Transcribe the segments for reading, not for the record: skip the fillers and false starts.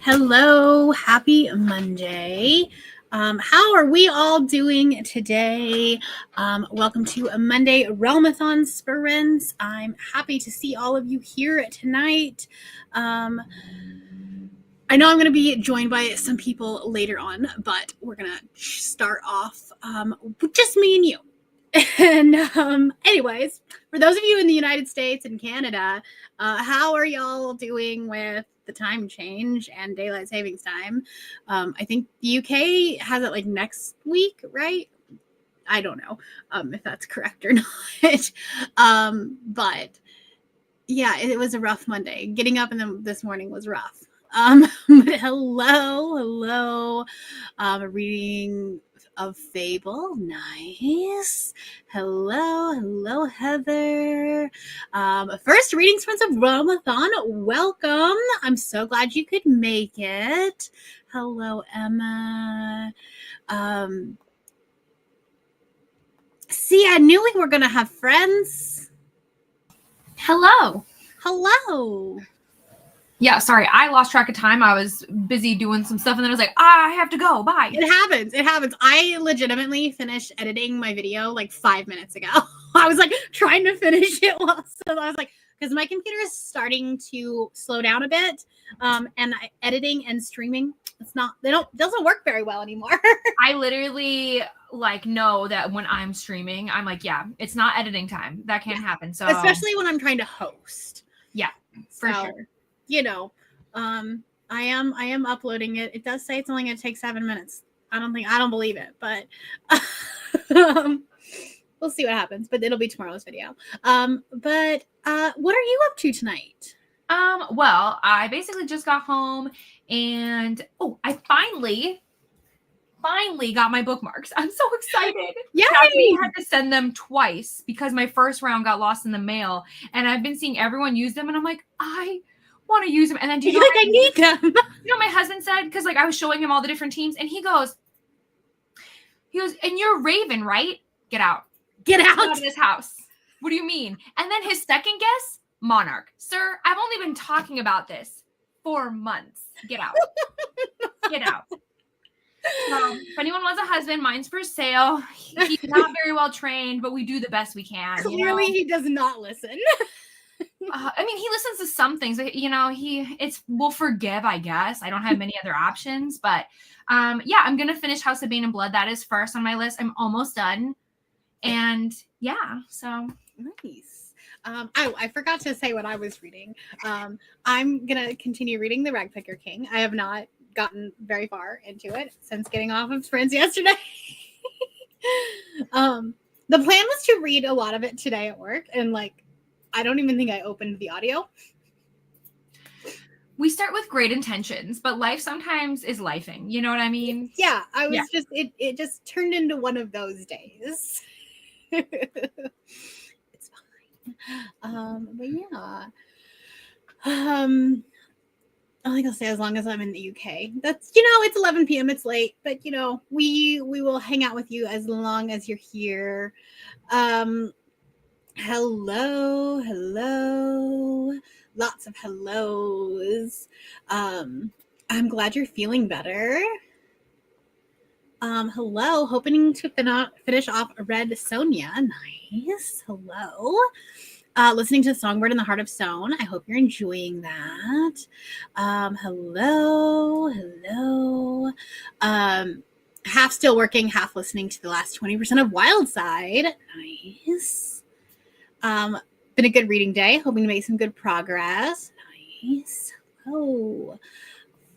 Hello, happy Monday. How are we all doing today? Welcome to a Monday Realmathon Sprints. I'm happy to see all of you here tonight. I know I'm going to be joined by some people later on, but we're going to start off with just me and you. And anyways, for those of you in the United States and Canada, how are y'all doing with the time change and daylight savings time? I think the UK has it like next week, right? I don't know if that's correct or not. But yeah, it was a rough Monday. Getting up this morning was rough. But hello. Reading of Fable. Nice. Hello, Heather. First reading sprints of Realmathon. Welcome. I'm so glad you could make it. Hello, Emma. See, I knew we were going to have friends. Hello. Yeah, sorry, I lost track of time. I was busy doing some stuff, and then I was like, I have to go. Bye. It happens. I legitimately finished editing my video like 5 minutes ago. I was like trying to finish it so I was like, because my computer is starting to slow down a bit, and editing and streaming, doesn't work very well anymore. I literally know that when I'm streaming, I'm like, yeah, it's not editing time. That can't happen. So especially when I'm trying to host. Yeah, for sure. You know, I am uploading it. It does say it's only going to take 7 minutes. I don't believe it, but we'll see what happens. But it'll be tomorrow's video. But what are you up to tonight? Well, I basically just got home, and I finally got my bookmarks. I'm so excited. Yeah, I had to send them twice because my first round got lost in the mail, and I've been seeing everyone use them, and I'm like, I want to use them. And then I need them. You know, my husband said, because I was showing him all the different teams, and he goes, and you're Raven, right? Get out of this house. What do you mean? And then his second guess, Monarch. Sir, I've only been talking about this for months. Get out. Get out. So, if anyone wants a husband, mine's for sale. He's not very well trained, but we do the best we can. Clearly, he does not listen. I mean, he listens to some things, but we'll forgive, I guess. I don't have many other options, but yeah, I'm gonna finish House of Bane and Blood. That is first on my list. I'm almost done, and yeah, so nice. I forgot to say what I was reading. I'm gonna continue reading The Ragpicker King. I have not gotten very far into it since getting off of sprints yesterday. The plan was to read a lot of it today at work, and I don't even think I opened the audio. We start with great intentions, but life sometimes is lifing. You know what I mean? Yeah, I was just it just turned into one of those days. It's fine. But yeah. I think I'll say as long as I'm in the UK. That's it's 11 p.m. It's late, but we will hang out with you as long as you're here. Hello. Lots of hellos. I'm glad you're feeling better. Hello. Hoping to finish off Red Sonia. Nice. Hello. Listening to Songbird in the Heart of Stone. I hope you're enjoying that. Hello. Half still working, half listening to the last 20% of Wildside. Nice. Been a good reading day. Hoping to make some good progress. Nice. Hello,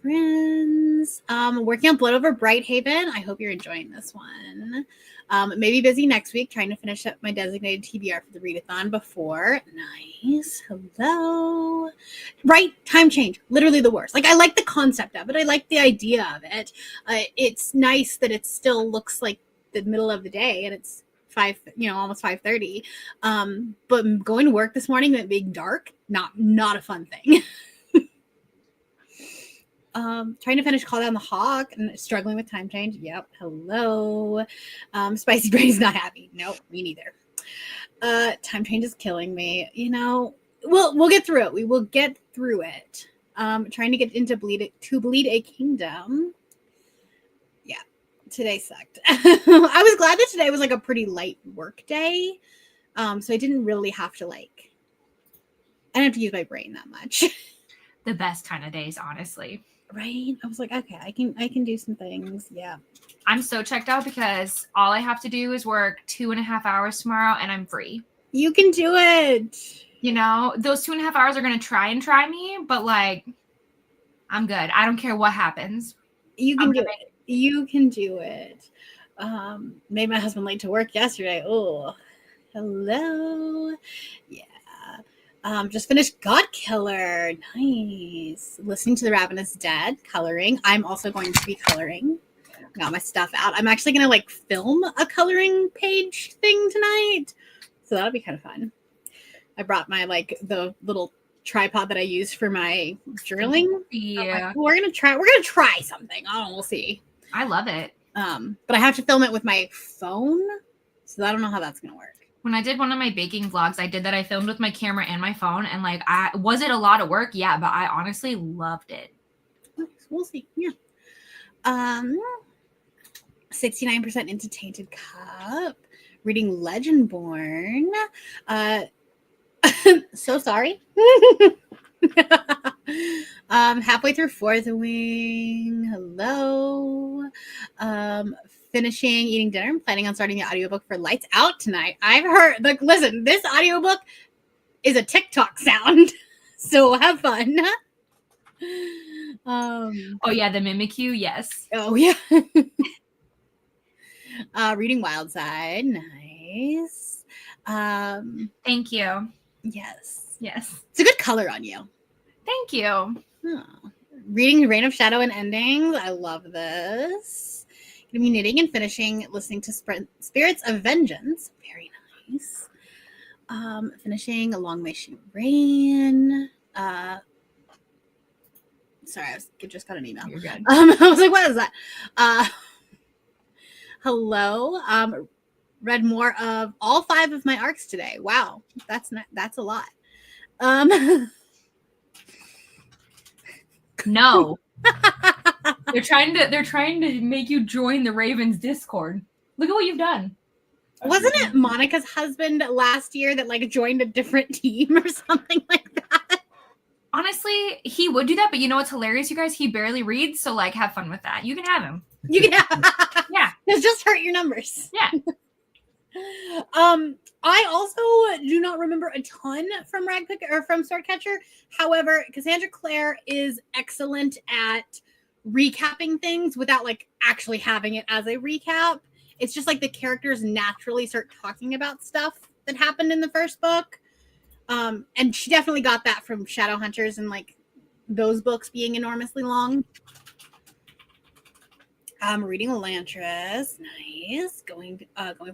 friends. Working on Blood Over Brighthaven. I hope you're enjoying this one. Maybe busy next week trying to finish up my designated TBR for the readathon before. Nice. Hello. Right. Time change. Literally the worst. I like the concept of it. I like the idea of it. It's nice that it still looks like the middle of the day and it's almost 5:30. But going to work this morning and it being dark, not a fun thing. Trying to finish Call Down the Hawk and struggling with time change. Yep. Hello. Spicy Brain's not happy. Nope, me neither. Time change is killing me. We'll get through it. We will get through it. Trying to get into Bleed a Kingdom. Yeah, today sucked. I was glad that today was like a pretty light work day. So I didn't really have to I didn't have to use my brain that much. The best kind of days, honestly. Right? I was like, okay, I can do some things. Yeah. I'm so checked out because all I have to do is work 2.5 hours tomorrow and I'm free. You can do it. You know, those 2.5 hours are going to try me, but like, I'm good. I don't care what happens. You can do it. You can do it. Made my husband late to work yesterday. Oh, hello. Yeah. Just finished God Killer. Nice. Listening to The Ravenous Dead, coloring. I'm also going to be coloring. Got my stuff out. I'm actually going to film a coloring page thing tonight. So that'll be kind of fun. I brought my the little tripod that I use for my journaling. Yeah. We're gonna try something. Oh, we'll see. I love it. But I have to film it with my phone, so I don't know how that's gonna work. When I did one of my baking vlogs, I did that. I filmed with my camera and my phone, and was it a lot of work? Yeah, but I honestly loved it. We'll see. Yeah. 69% into Tainted Cup. Reading Legendborn. So sorry. Halfway through Fourth Wing. Hello. Finishing eating dinner. I'm planning on starting the audiobook for Lights Out tonight. I've heard, listen, this audiobook is a TikTok sound. So have fun. Oh yeah, the Mimikyu, yes. Oh yeah. Reading Wildside. Nice. Thank you. Yes. Yes. It's a good color on you. Thank you. Oh. Reading Reign of Shadow and Endings. I love this. Gonna be knitting and finishing, listening to Spirits of Vengeance. Very nice. Finishing A Long May She Reign. Sorry, I just got an email. You're good. I was like, what is that? Hello. Read more of all 5 of my arcs today. Wow, that's a lot. No. They're trying to make you join the Ravens Discord. Look at what you've done. Wasn't it Monica's husband last year that joined a different team or something like that? Honestly, he would do that, but you know what's hilarious, you guys? He barely reads, so have fun with that. You can have him. You can have yeah. It's just hurt your numbers. Yeah. I also do not remember a ton from Ragpicker or from Swordcatcher. However, Cassandra Clare is excellent at recapping things without actually having it as a recap. It's just the characters naturally start talking about stuff that happened in the first book. And she definitely got that from Shadowhunters and those books being enormously long. Reading Elantris. Nice. Going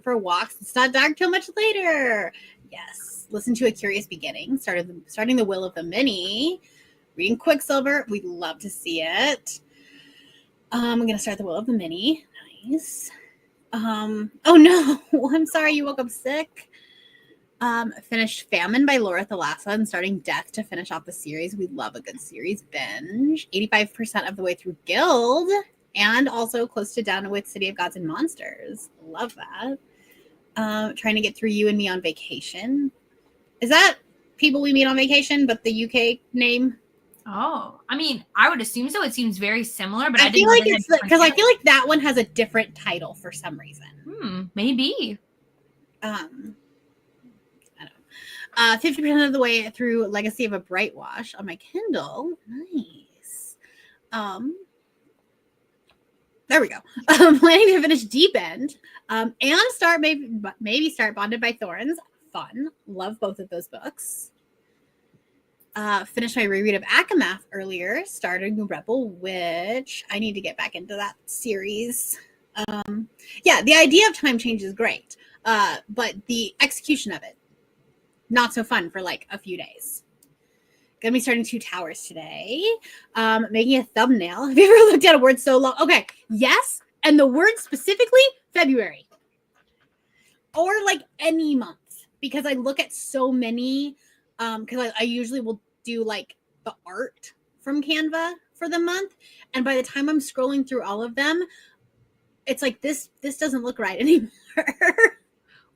for walks. It's not dark till much later. Yes. Listen to A Curious Beginning. Starting the Will of the Many. Reading Quicksilver. We'd love to see it. I'm going to start the Will of the Many. Nice. Oh no. I'm sorry you woke up sick. Finished Famine by Laura Thalassa and starting Death to finish off the series. We love a good series binge. 85% of the way through Guild. And also close to done with City of Gods and Monsters. Love that. Trying to get through You and Me on Vacation. Is that People We Meet on Vacation, but the UK name? Oh, I mean, I would assume so. It seems very similar, but I feel like it's because I feel like that one has a different title for some reason. Maybe. I don't know. 50% of the way through Legacy of a Bright Wash on my Kindle. Nice. There we go. Planning to finish Deep End and start maybe start Bonded by Thorns. Fun. Love both of those books. Finished my reread of Akamath earlier. Started Rebel Witch. I need to get back into that series. Yeah, the idea of time change is great, but the execution of it, not so fun for a few days. Gonna be starting 2 Towers today. Making a thumbnail. Have you ever looked at a word so long? Okay, yes, and the word specifically, February. Or any month. Because I look at so many, because I usually will do the art from Canva for the month. And by the time I'm scrolling through all of them, it's like this doesn't look right anymore.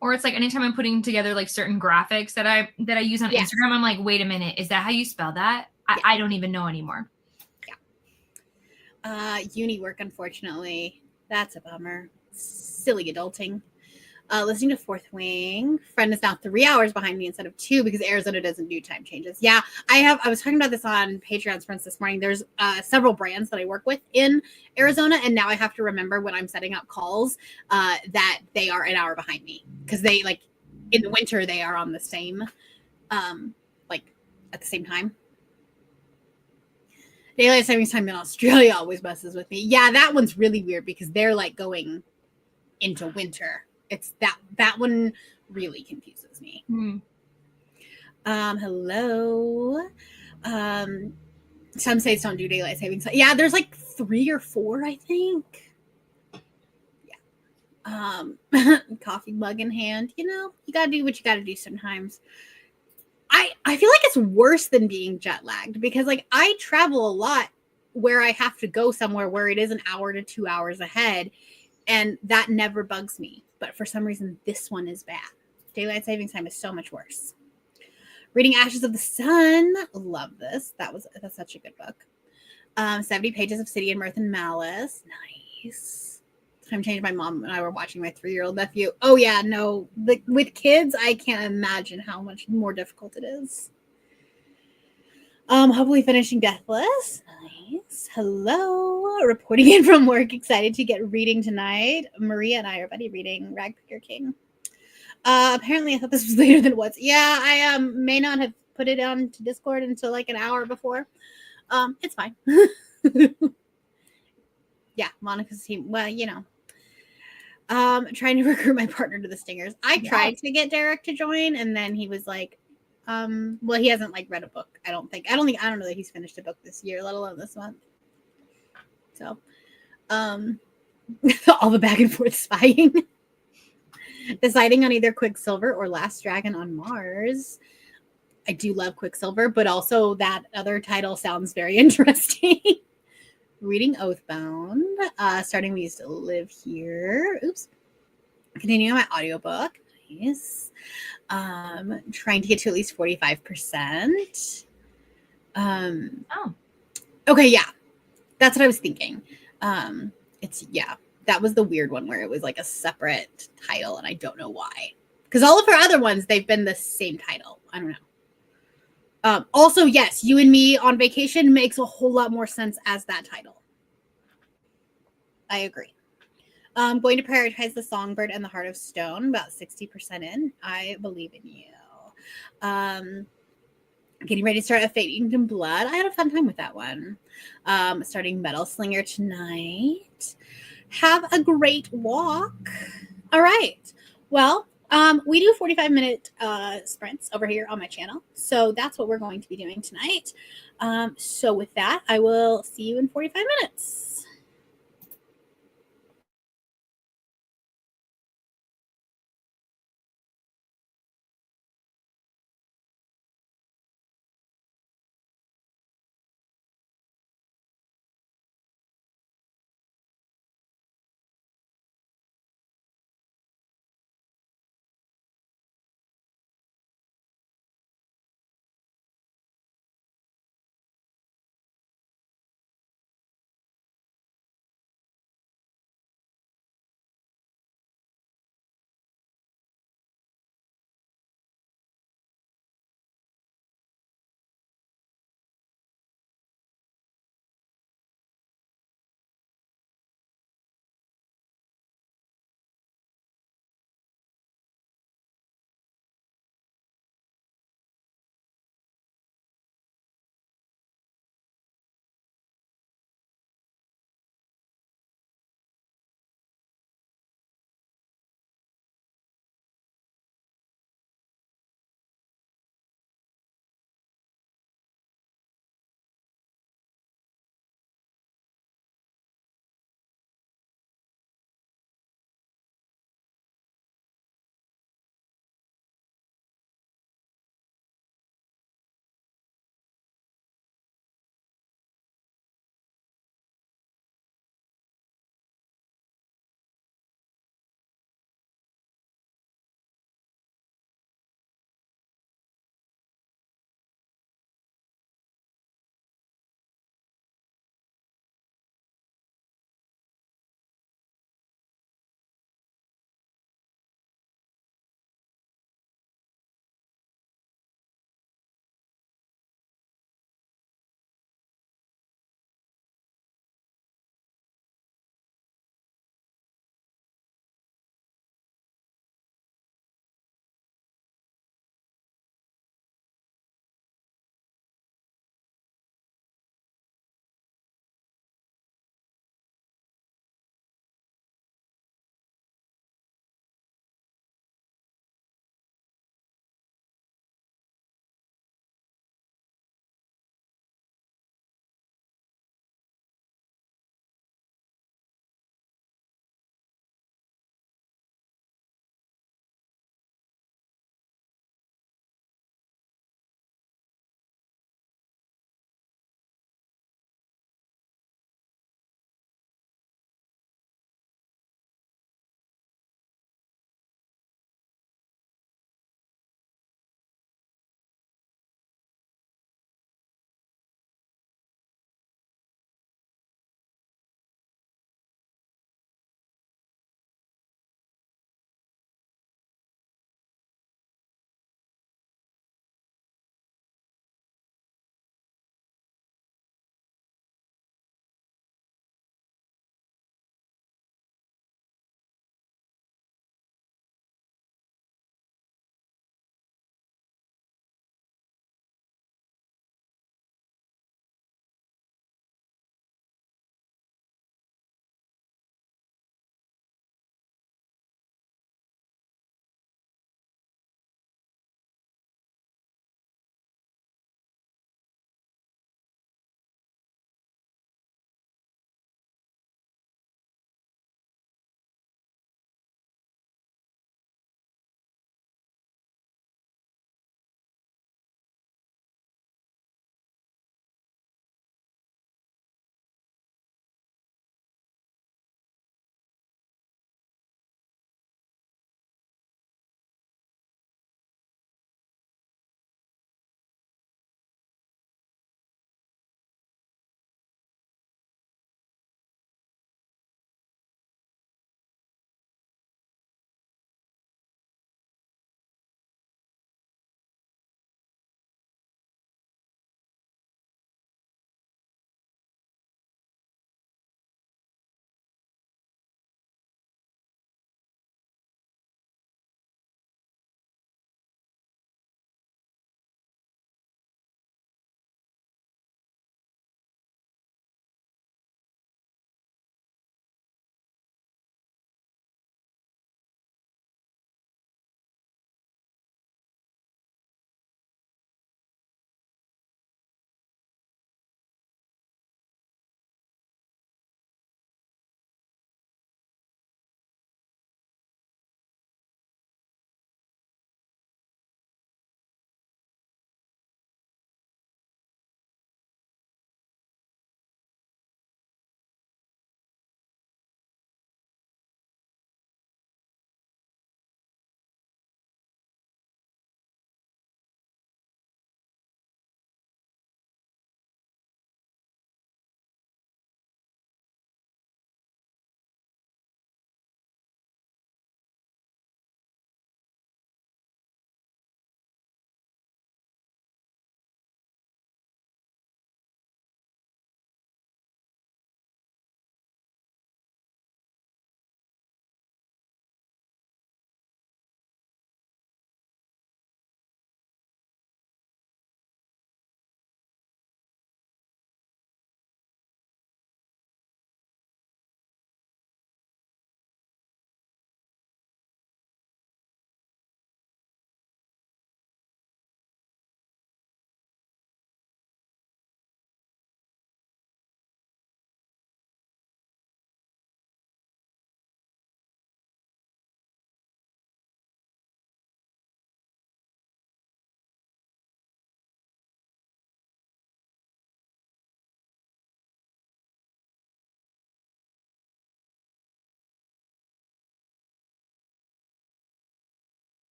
Or it's like anytime I'm putting together like certain graphics that I use on Instagram, I'm like, wait a minute, is that how you spell that? I don't even know anymore. Uni work, unfortunately. That's a bummer. Silly adulting. Listening to Fourth Wing. Friend is now 3 hours behind me instead of 2 because Arizona doesn't do time changes. Yeah, I was talking about this on Patreon Sprints this morning. There's several brands that I work with in Arizona, and now I have to remember when I'm setting up calls that they are an hour behind me because they, like, in the winter, they are on the same, like, at the same time. Daylight savings time in Australia always messes with me. Yeah, that one's really weird because they're, like, going into winter. It's that one really confuses me. Hello. Some states don't do daylight savings. Yeah, there's like 3 or 4, I think. Yeah. Coffee mug in hand. You know, you gotta do what you gotta do sometimes. I feel like it's worse than being jet lagged because, like, I travel a lot where I have to go somewhere where it is an hour to 2 hours ahead, and that never bugs me. But for some reason, this one is bad. Daylight savings time is so much worse. Reading Ashes of the Sun. Love this. That's such a good book. 70 pages of City and Mirth and Malice. Nice. Time change. My mom and I were watching my 3-year-old nephew. Oh yeah, no. With kids, I can't imagine how much more difficult it is. Hopefully finishing Deathless. Nice. Hello. Reporting in from work. Excited to get reading tonight. Maria and I are buddy reading Ragpicker King. Apparently I thought this was later than it was. Yeah, I may not have put it on to Discord until like an hour before. It's fine. Yeah, Monica's team. Well, you know. Trying to recruit my partner to the Stingers. I tried to get Derek to join, and then he was like, well, he hasn't like read a book. I don't know that he's finished a book this year, let alone this month. So, all the back and forth spying. Deciding on either Quicksilver or Last Dragon on Mars. I do love Quicksilver, but also that other title sounds very interesting. Reading Oathbound. Starting We Used to Live Here. Oops. Continuing my audiobook. Nice. Trying to get to at least 45%. Okay, yeah. That's what I was thinking. That was the weird one where it was like a separate title, and I don't know why. Because all of her other ones, they've been the same title. I don't know. Also, yes, You and Me on Vacation makes a whole lot more sense as that title. I agree. Going to prioritize The Songbird and The Heart of Stone, about 60% in. I believe in you. Getting ready to start A Fading in Blood. I had a fun time with that one. Starting Metal Slinger tonight. Have a great walk. All right. Well, we do 45-minute sprints over here on my channel. So that's what we're going to be doing tonight. So with that, I will see you in 45 minutes.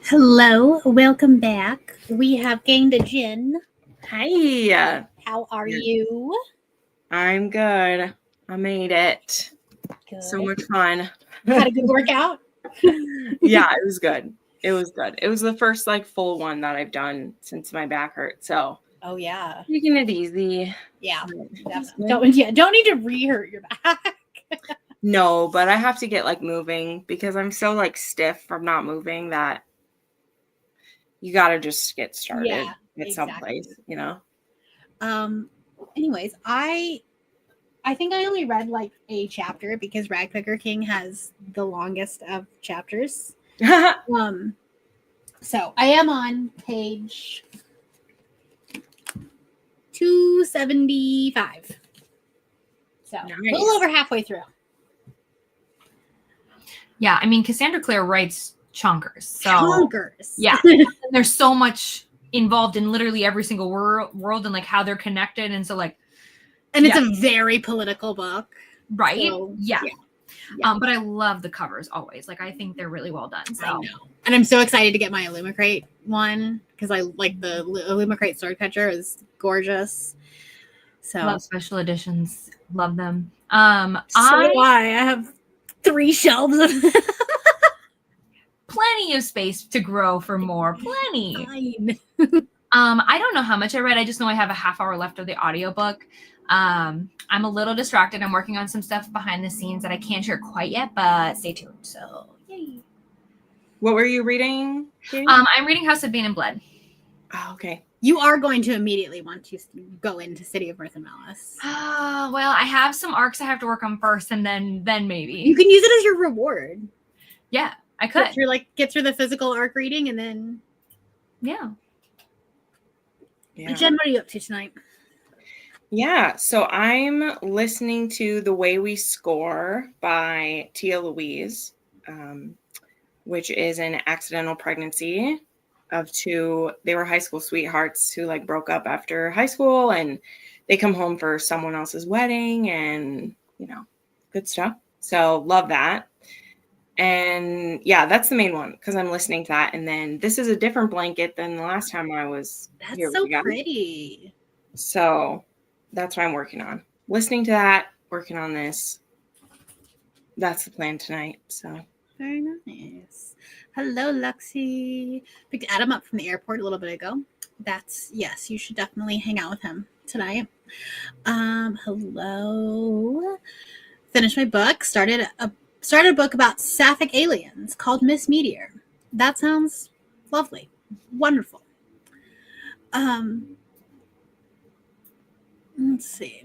Hello, welcome back. We have gained a gin. Hi. How are you? I'm good. I made it. Good. So much fun. Had a good workout? Yeah, it was good. It was good. It was the first full one that I've done since my back hurt. So Oh yeah. taking it easy. Yeah. Don't need to re-hurt your back. No, but I have to get moving because I'm so stiff from not moving that you gotta just get started at someplace, Anyways, I think I only read a chapter because Ragpicker King has the longest of chapters. So I am on page 275. So nice. A little over halfway through. Yeah, I mean, Cassandra Clare writes chonkers. So, chonkers. Yeah. There's so much involved in literally every single world and how they're connected. And so and it's a very political book. Right? So, yeah. But I love the covers always. I think they're really well done. So. I know. And I'm so excited to get my Illumicrate one because I like the Illumicrate Swordcatcher is gorgeous. So love special editions. Love them. Do I have 3 shelves of plenty of space to grow for more. Plenty. I don't know how much I read. I just know I have a half hour left of the audiobook. I'm a little distracted. I'm working on some stuff behind the scenes that I can't share quite yet, but stay tuned. So, yay. What were you reading, Katie? I'm reading House of Bane and Blood. Oh, okay. You are going to immediately want to go into City of Mirth and Malice. Well, I have some arcs I have to work on first, and then maybe. You can use it as your reward. Yeah, I could. Get through the physical arc reading, and then... Yeah. Jen, what are you up to tonight? Yeah, so I'm listening to The Way We Score by Tia Louise, which is an accidental pregnancy of 2. They were high school sweethearts who broke up after high school, and they come home for someone else's wedding and, good stuff. So love that. And yeah, that's the main one because I'm listening to that. And then this is a different blanket than the last time I was here. That's so pretty. So that's what I'm working on. Listening to that, working on this. That's the plan tonight. So very nice. Hello, Lexi. Picked Adam up from the airport a little bit ago. Yes, you should definitely hang out with him tonight. Hello. Finished my book. Started a book about sapphic aliens called Miss Meteor. That sounds lovely. Wonderful. Let's see.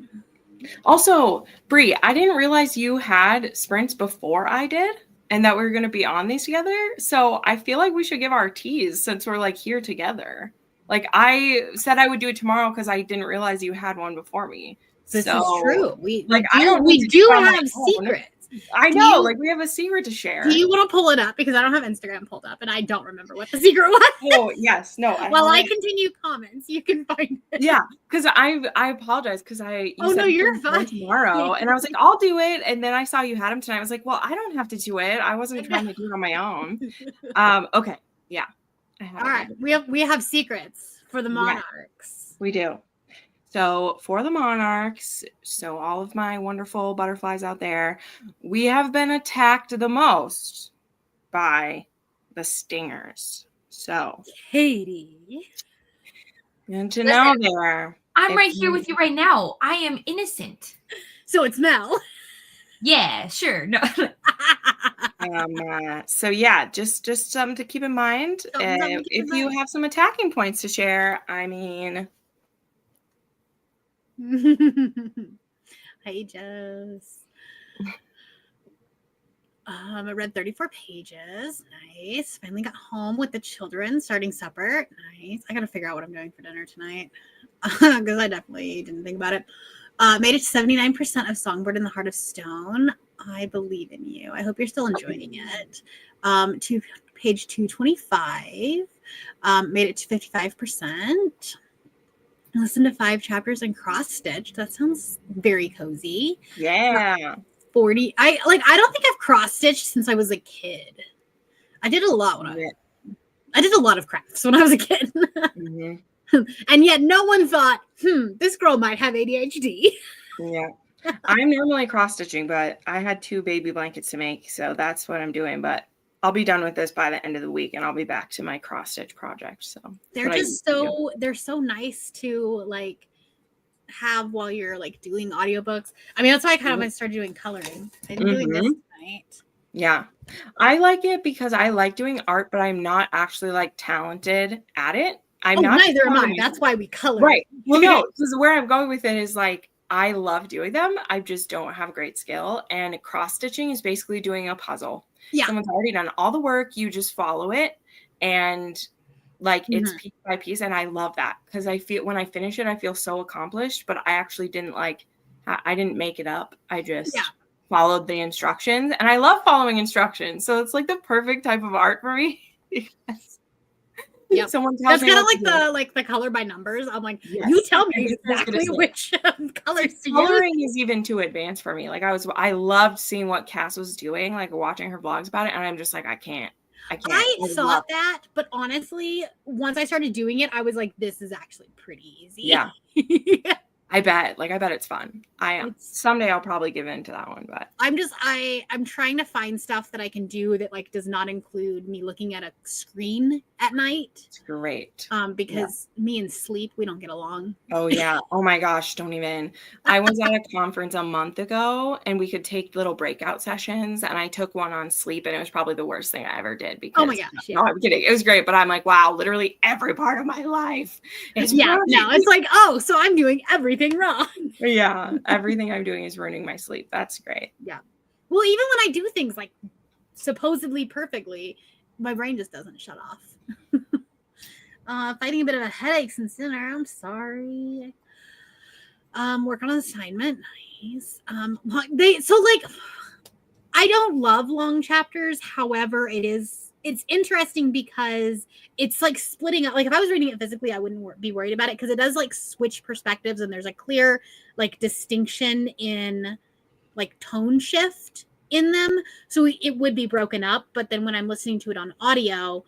Also, Brie, I didn't realize you had sprints before I did and that we were going to be on these together. So I feel like we should give our teas since we're here together. I said I would do it tomorrow because I didn't realize you had one before me. This is true. We do have secrets. I know, we have a secret to share. Do you want to pull it up? Because I don't have Instagram pulled up and I don't remember what the secret was. Oh, yes. No. While I continue comments, you can find it. Yeah, because I apologize because you're fine. Tomorrow. And I was like, I'll do it. And then I saw you had them tonight. I was like, well, I don't have to do it. I wasn't trying to do it on my own. Okay. Yeah. All right. We have secrets for the monarchs. Yeah, we do. So for the monarchs, so all of my wonderful butterflies out there, we have been attacked the most by the stingers. So Katie, good to know there. I'm right here with you right now. I am innocent. So it's Mel. Yeah, sure. No. So yeah, just something to keep in mind. If you have some attacking points to share, I mean. Hey, Jess. I read 34 pages. Nice. Finally got home with the children, starting supper. Nice. I got to figure out what I'm doing for dinner tonight because I definitely didn't think about it. Made it to 79% of Songbird in the Heart of Stone. I believe in you. I hope you're still enjoying it. To page 225. Made it to 55%. Listen to 5 chapters and cross-stitched. That sounds very cozy. Yeah. 40. I don't think I've cross-stitched since I was a kid. I did a lot when I I did a lot of crafts when I was a kid. Mm-hmm. And yet no one thought, this girl might have ADHD. Yeah. I'm normally cross-stitching, but I had 2 baby blankets to make, so that's what I'm doing. But I'll be done with this by the end of the week, and I'll be back to my cross-stitch project. So they're just they're so nice to like have while you're like doing audiobooks. I mean, that's why I started doing coloring. I'm doing this tonight. Yeah. I like it because I like doing art, but I'm not actually like talented at it. I'm not. Neither am I. That's why we color. Right. Well, no, because where I'm going with it is like, I love doing them. I just don't have great skill. And cross stitching is basically doing a puzzle. Yeah. Someone's already done all the work. You just follow it. And like it's piece by piece. And I love that because I feel when I finish it, I feel so accomplished. But I actually didn't I didn't make it up. I just followed the instructions. And I love following instructions. So it's like the perfect type of art for me. Yep. Someone tells me that's kind of the color by numbers. I'm like, you tell me exactly which colors to use. Coloring is even too advanced for me. Like I loved seeing what Cass was doing, like watching her vlogs about it, and I'm just like, I can't. I thought that, but honestly, once I started doing it, I was like, this is actually pretty easy. Yeah. I bet it's fun. Someday I'll probably give in to that one, but I'm trying to find stuff that I can do that like does not include me looking at a screen at night. It's great. Because me and sleep, we don't get along. Oh yeah. Oh my gosh, don't even. I was at a conference a month ago and we could take little breakout sessions and I took one on sleep and it was probably the worst thing I ever did because oh my gosh. Yeah. No, I'm kidding. It was great, but I'm like, wow, literally every part of my life is it's like, oh, so I'm doing everything wrong. Yeah, everything I'm doing is ruining my sleep. That's great. Yeah. Well, even when I do things like supposedly perfectly, my brain just doesn't shut off. Fighting a bit of a headache since dinner. I'm sorry. Work on an assignment. Nice. I don't love long chapters. However, it's interesting because it's like splitting up. Like if I was reading it physically, I wouldn't be worried about it because it does like switch perspectives and there's a clear like distinction in like tone shift in them. So it would be broken up. But then when I'm listening to it on audio,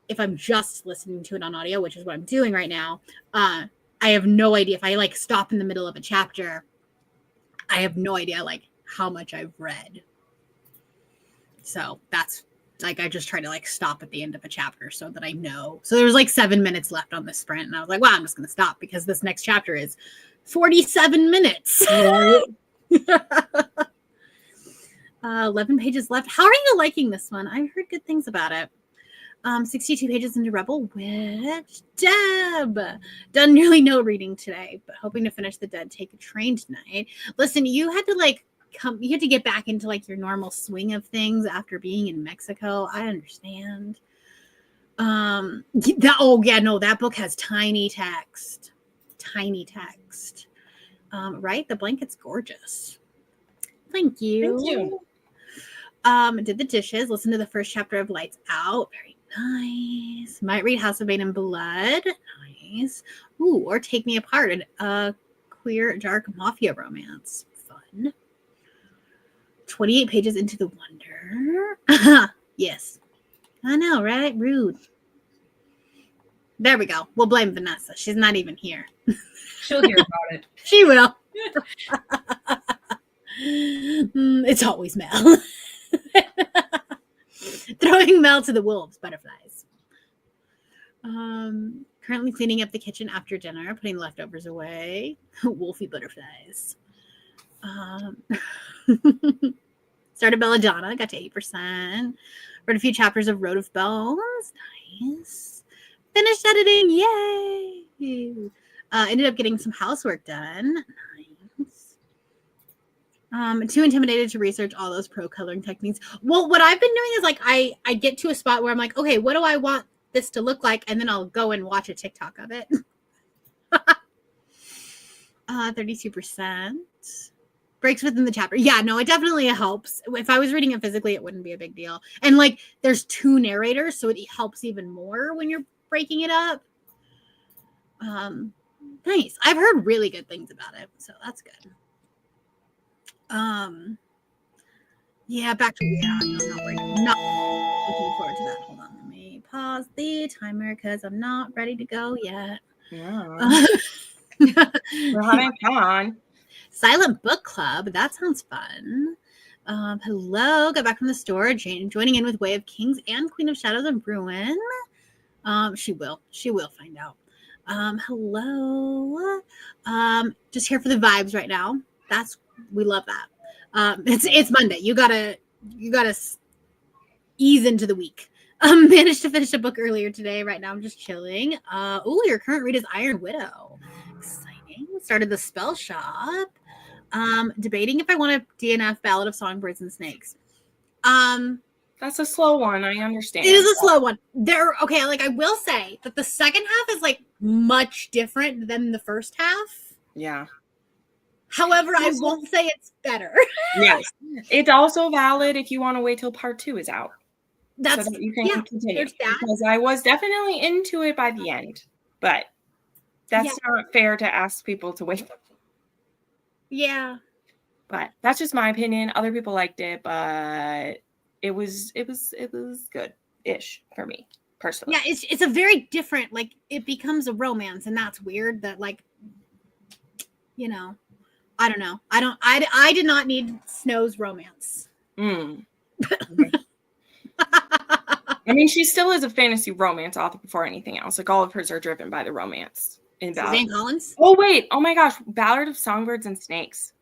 if I'm just listening to it on audio, which is what I'm doing right now, I have no idea if I like stop in the middle of a chapter. I have no idea like how much I've read. So that's like, I just try to like stop at the end of a chapter so that I know. So there was like 7 minutes left on the sprint. And I was like, wow, I'm just going to stop because this next chapter is 47 minutes. 11 pages left. How are you liking this one? I've heard good things about it. 62 pages into Rebel with Deb. Done nearly no reading today, but hoping to finish the Dead Take a Train tonight. Listen, you had to get back into like your normal swing of things after being in Mexico. I understand. That book has tiny text. Right? The blanket's gorgeous. Thank you. Did the dishes, listen to the first chapter of Lights Out. Very nice. Might read House of Bane and Blood. Nice. Ooh, or Take Me Apart, a queer dark mafia romance. Fun. 28 pages into the Wonder. Yes. I know, right? Rude. There we go. We'll blame Vanessa. She's not even here. She'll hear about it. She will. It's always Mel. Throwing Mel to the wolves. Butterflies. Currently cleaning up the kitchen after dinner, putting leftovers away. Wolfy butterflies. Started Belladonna, got to 8%. Read a few chapters of Road of Bones. Nice. Finished editing. Yay. Ended up getting some housework done. Nice. Too intimidated to research all those pro coloring techniques. Well, what I've been doing is like I get to a spot where I'm like, okay, what do I want this to look like? And then I'll go and watch a TikTok of it. 32%. Breaks within the chapter. Yeah, no, it definitely helps. If I was reading it physically, it wouldn't be a big deal. And like there's 2 narrators, so it helps even more when you're breaking it up. Nice. I've heard really good things about it, so that's good. Yeah, back to I'm not looking forward to that. Hold on, let me pause the timer because I'm not ready to go yet. Yeah. We're having fun. Silent book club. That sounds fun. Hello. Got back from the store. Jane joining in with Way of Kings and Queen of Shadows and Ruin. She will find out. Hello. Just here for the vibes right now. We love that. It's Monday. You gotta ease into the week. Managed to finish a book earlier today. Right now I'm just chilling. Your current read is Iron Widow. Exciting. Started the spell shop. Debating if I want a DNF Ballad of Songbirds and Snakes. That's a slow one. I understand. It is a slow one. I will say that the second half is like much different than the first half. Yeah. However, I won't say it's better. Yes. It's also valid if you want to wait till part 2 is out. That's so that you can continue. There's that. Because I was definitely into it by the end. But that's not fair to ask people to wait. Yeah. But that's just my opinion. Other people liked it, but it was good-ish for me personally. Yeah, it's a very different, like, it becomes a romance, and that's weird that, like, you know, I don't know. I did not need Snow's romance. I mean, she still is a fantasy romance author before anything else. Like, all of hers are driven by the romance in Ballad. Suzanne Collins? Oh, wait. Oh, my gosh. Ballad of Songbirds and Snakes.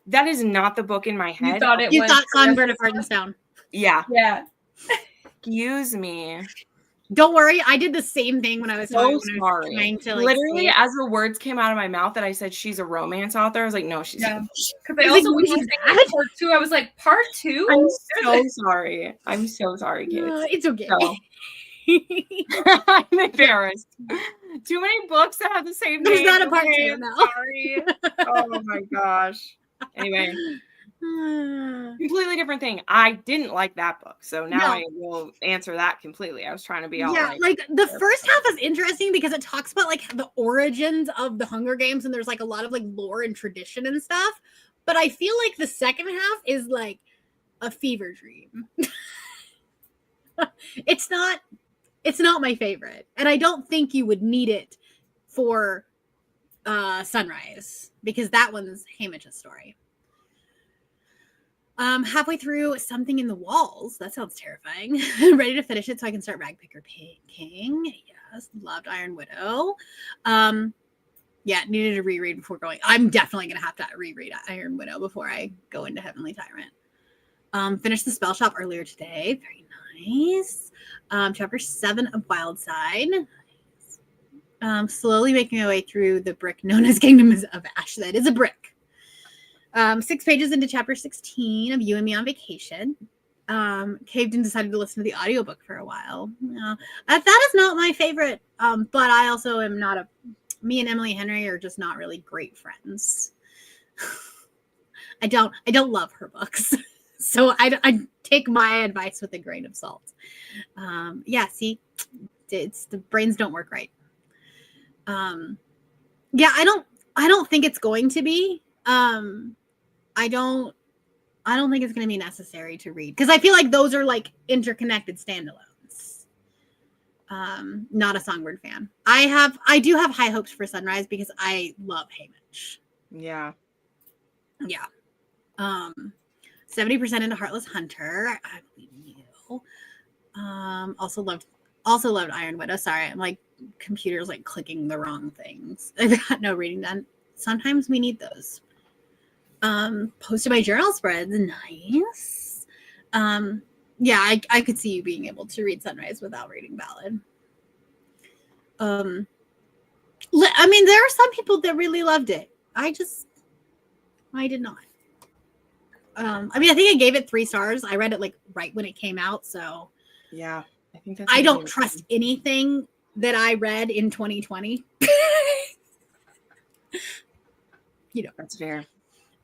That is not the book in my head. You thought Songbird of Ardenstown. Yeah. Yeah. Excuse me. Don't worry. I did the same thing when I was sorry. trying to, like, literally, as the words came out of my mouth that I said she's a romance author, I was like, no, she's not. Because I also, when you were saying part 2, I was like, part 2? I'm so sorry. I'm so sorry, kids. It's okay. So, I'm embarrassed. Too many books that have the same name. There's not a part 2 now. Sorry. Oh my gosh. Anyway. Completely different thing. I didn't like that book, so now I will answer that completely. I was trying to be all like the first half is interesting because it talks about like the origins of the Hunger Games, and there's like a lot of like lore and tradition and stuff. But I feel like the second half is like a fever dream. It's not my favorite, and I don't think you would need it for Sunrise because that one's Hamish's story. Halfway through Something in the Walls. That sounds terrifying. Ready to finish it so I can start Ragpicker King. Yes, loved Iron Widow. Needed to reread before going. I'm definitely going to have to reread Iron Widow before I go into Heavenly Tyrant. Finished the spell shop earlier today. Very nice. Chapter 7 of Wildside. Slowly making my way through the brick known as Kingdom of Ash. That is a brick. 6 pages into chapter 16 of You and Me on Vacation. Caved and decided to listen to the audiobook for a while. That is not my favorite, but I also am not me and Emily Henry are just not really great friends. I don't love her books. So I take my advice with a grain of salt. See, it's the brains don't work right. I don't think it's going to be. I don't think it's going to be necessary to read because I feel like those are like interconnected standalones. Not a Songbird fan. I do have high hopes for Sunrise because I love Hamish. Yeah. 70% into Heartless Hunter. I believe you. Also loved Iron Widow. Sorry, I'm like computer's like clicking the wrong things. I've got no reading done. Sometimes we need those. Posted by Journal Spreads. Nice. I could see you being able to read Sunrise without reading Ballad. I mean, there are some people that really loved it. I did not. I think I gave it 3 stars. I read it like right when it came out, so yeah, I think that's. I don't trust anything that I read in 2020. That's fair.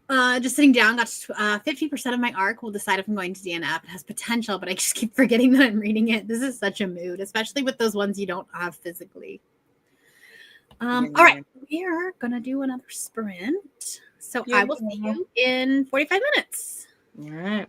Just sitting down, got 50% of my arc. Will decide if I'm going to DNF. It has potential, but I just keep forgetting that I'm reading it. This is such a mood, especially with those ones you don't have physically. All right, we are gonna do another sprint. So I will see you in 45 minutes. All right.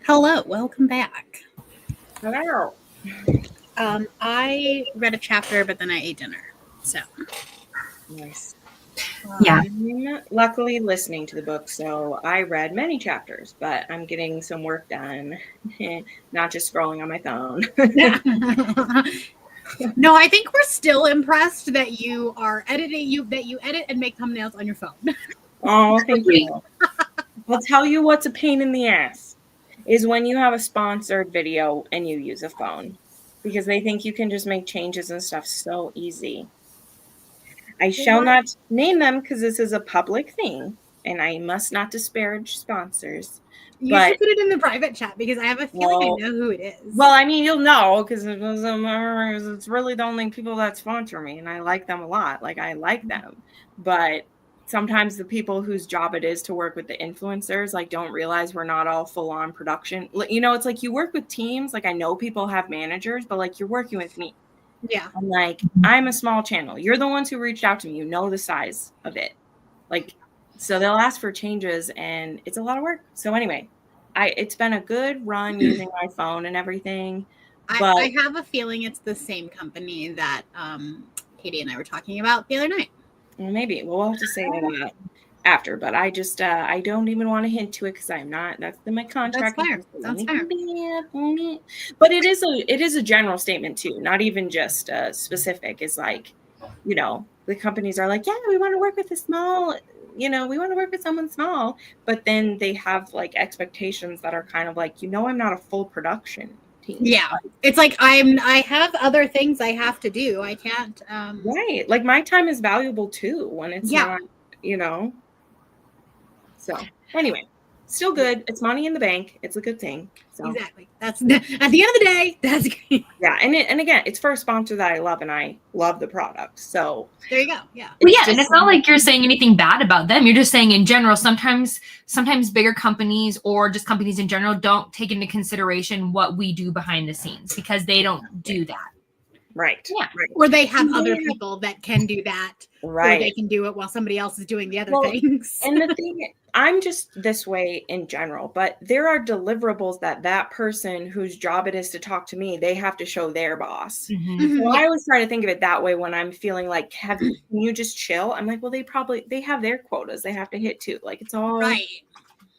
Hello, welcome back. Hello. I read a chapter, but then I ate dinner. So Nice. Yeah. I'm luckily listening to the book, so I read many chapters, but I'm getting some work done, not just scrolling on my phone. No, I think we're still impressed that you are editing. That you edit and make thumbnails on your phone. Oh, thank you. I'll tell you what's a pain in the ass is when you have a sponsored video and you use a phone, because they think you can just make changes and stuff so easy. I shall not name them because this is a public thing and I must not disparage sponsors. You should put it in the private chat because I have a feeling I know who it is. Well, I mean, you'll know because it's really the only people that sponsor me, and I like them a lot. Like, I like them. But sometimes the people whose job it is to work with the influencers, like, don't realize we're not all full-on production. You know, it's like you work with teams. Like, I know people have managers, but, like, you're working with me. Yeah. I'm like, I'm a small channel. You're the ones who reached out to me. You know the size of it. Like, so they'll ask for changes, and it's a lot of work. So anyway, it's been a good run using my phone and everything. But I have a feeling it's the same company that Katie and I were talking about the other night. Well, maybe we'll have to say that after. But I just I don't even want to hint to it because I'm not. That's my contract. That's fair. That's fair. But it is a general statement too, not even just specific. It's like, you know, the companies are like, yeah, we want to work with a small. You know, we want to work with someone small, but then they have like expectations that are kind of like, you know, I'm not a full production team. Yeah, it's like I have other things I have to do. I can't. Right, like my time is valuable too when it's not, you know. So anyway, still good. It's money in the bank. It's a good thing. So exactly. That's at the end of the day. That's great. Yeah, and again, it's for a sponsor that I love, and I love the product. So there you go. Yeah. Well, yeah, and it's not like you're saying anything bad about them. You're just saying in general, sometimes bigger companies or just companies in general don't take into consideration what we do behind the scenes because they don't do that. Right. Yeah. Right. Or they have other people that can do that. Right. Or they can do it while somebody else is doing the other things. And the thing, I'm just this way in general, but there are deliverables that person whose job it is to talk to me, they have to show their boss. Mm-hmm. So I always try to think of it that way when I'm feeling like, can you just chill? I'm like, well, they have their quotas they have to hit too. Like it's all right.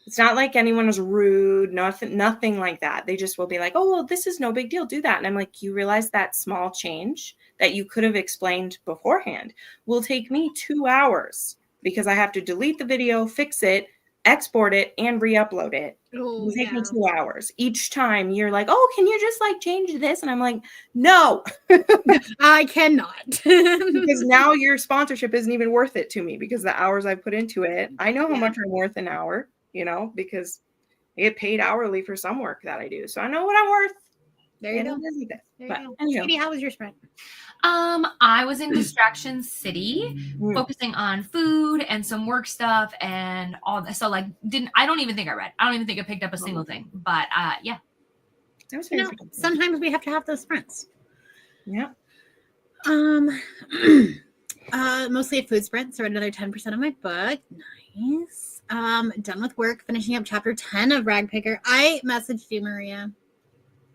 It's not like anyone is rude, nothing like that. They just will be like, oh, well, this is no big deal. Do that. And I'm like, you realize that small change that you could have explained beforehand will take me 2 hours because I have to delete the video, fix it, export it, and re-upload it. It will take me 2 hours. Each time you're like, oh, can you just like change this? And I'm like, no. I cannot. Because now your sponsorship isn't even worth it to me because the hours I put into it, I know how much I'm worth an hour. You know, because I get paid hourly for some work that I do. So I know what I'm worth. There you go. But Katie, how was your sprint? I was in Distraction City, focusing on food and some work stuff and all that. So like I don't even think I picked up a single thing. But yeah. Sometimes we have to have those sprints. Yeah. Mostly a food sprint, so another 10% of my book. Nice. Done with work, finishing up chapter 10 of Rag Picker. I messaged you, Maria.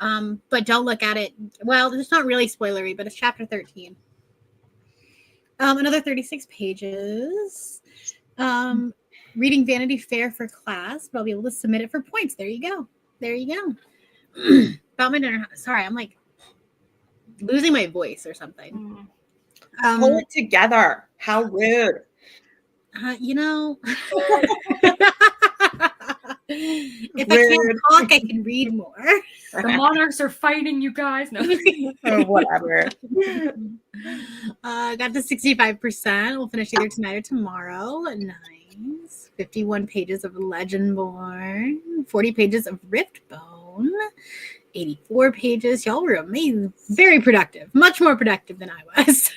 But don't look at it. Well, it's not really spoilery, but it's chapter 13. Another 36 pages. Reading Vanity Fair for class, but I'll be able to submit it for points. There you go. About my dinner. Sorry, I'm like losing my voice or something. Pull it together. How rude. You know, if I can't talk, I can read more. The monarchs are fighting, you guys. No, whatever. Got to 65%. We'll finish either tonight or tomorrow. Nice. 51 pages of Legendborn. 40 pages of Riftbone. 84 pages. Y'all were amazing. Very productive. Much more productive than I was.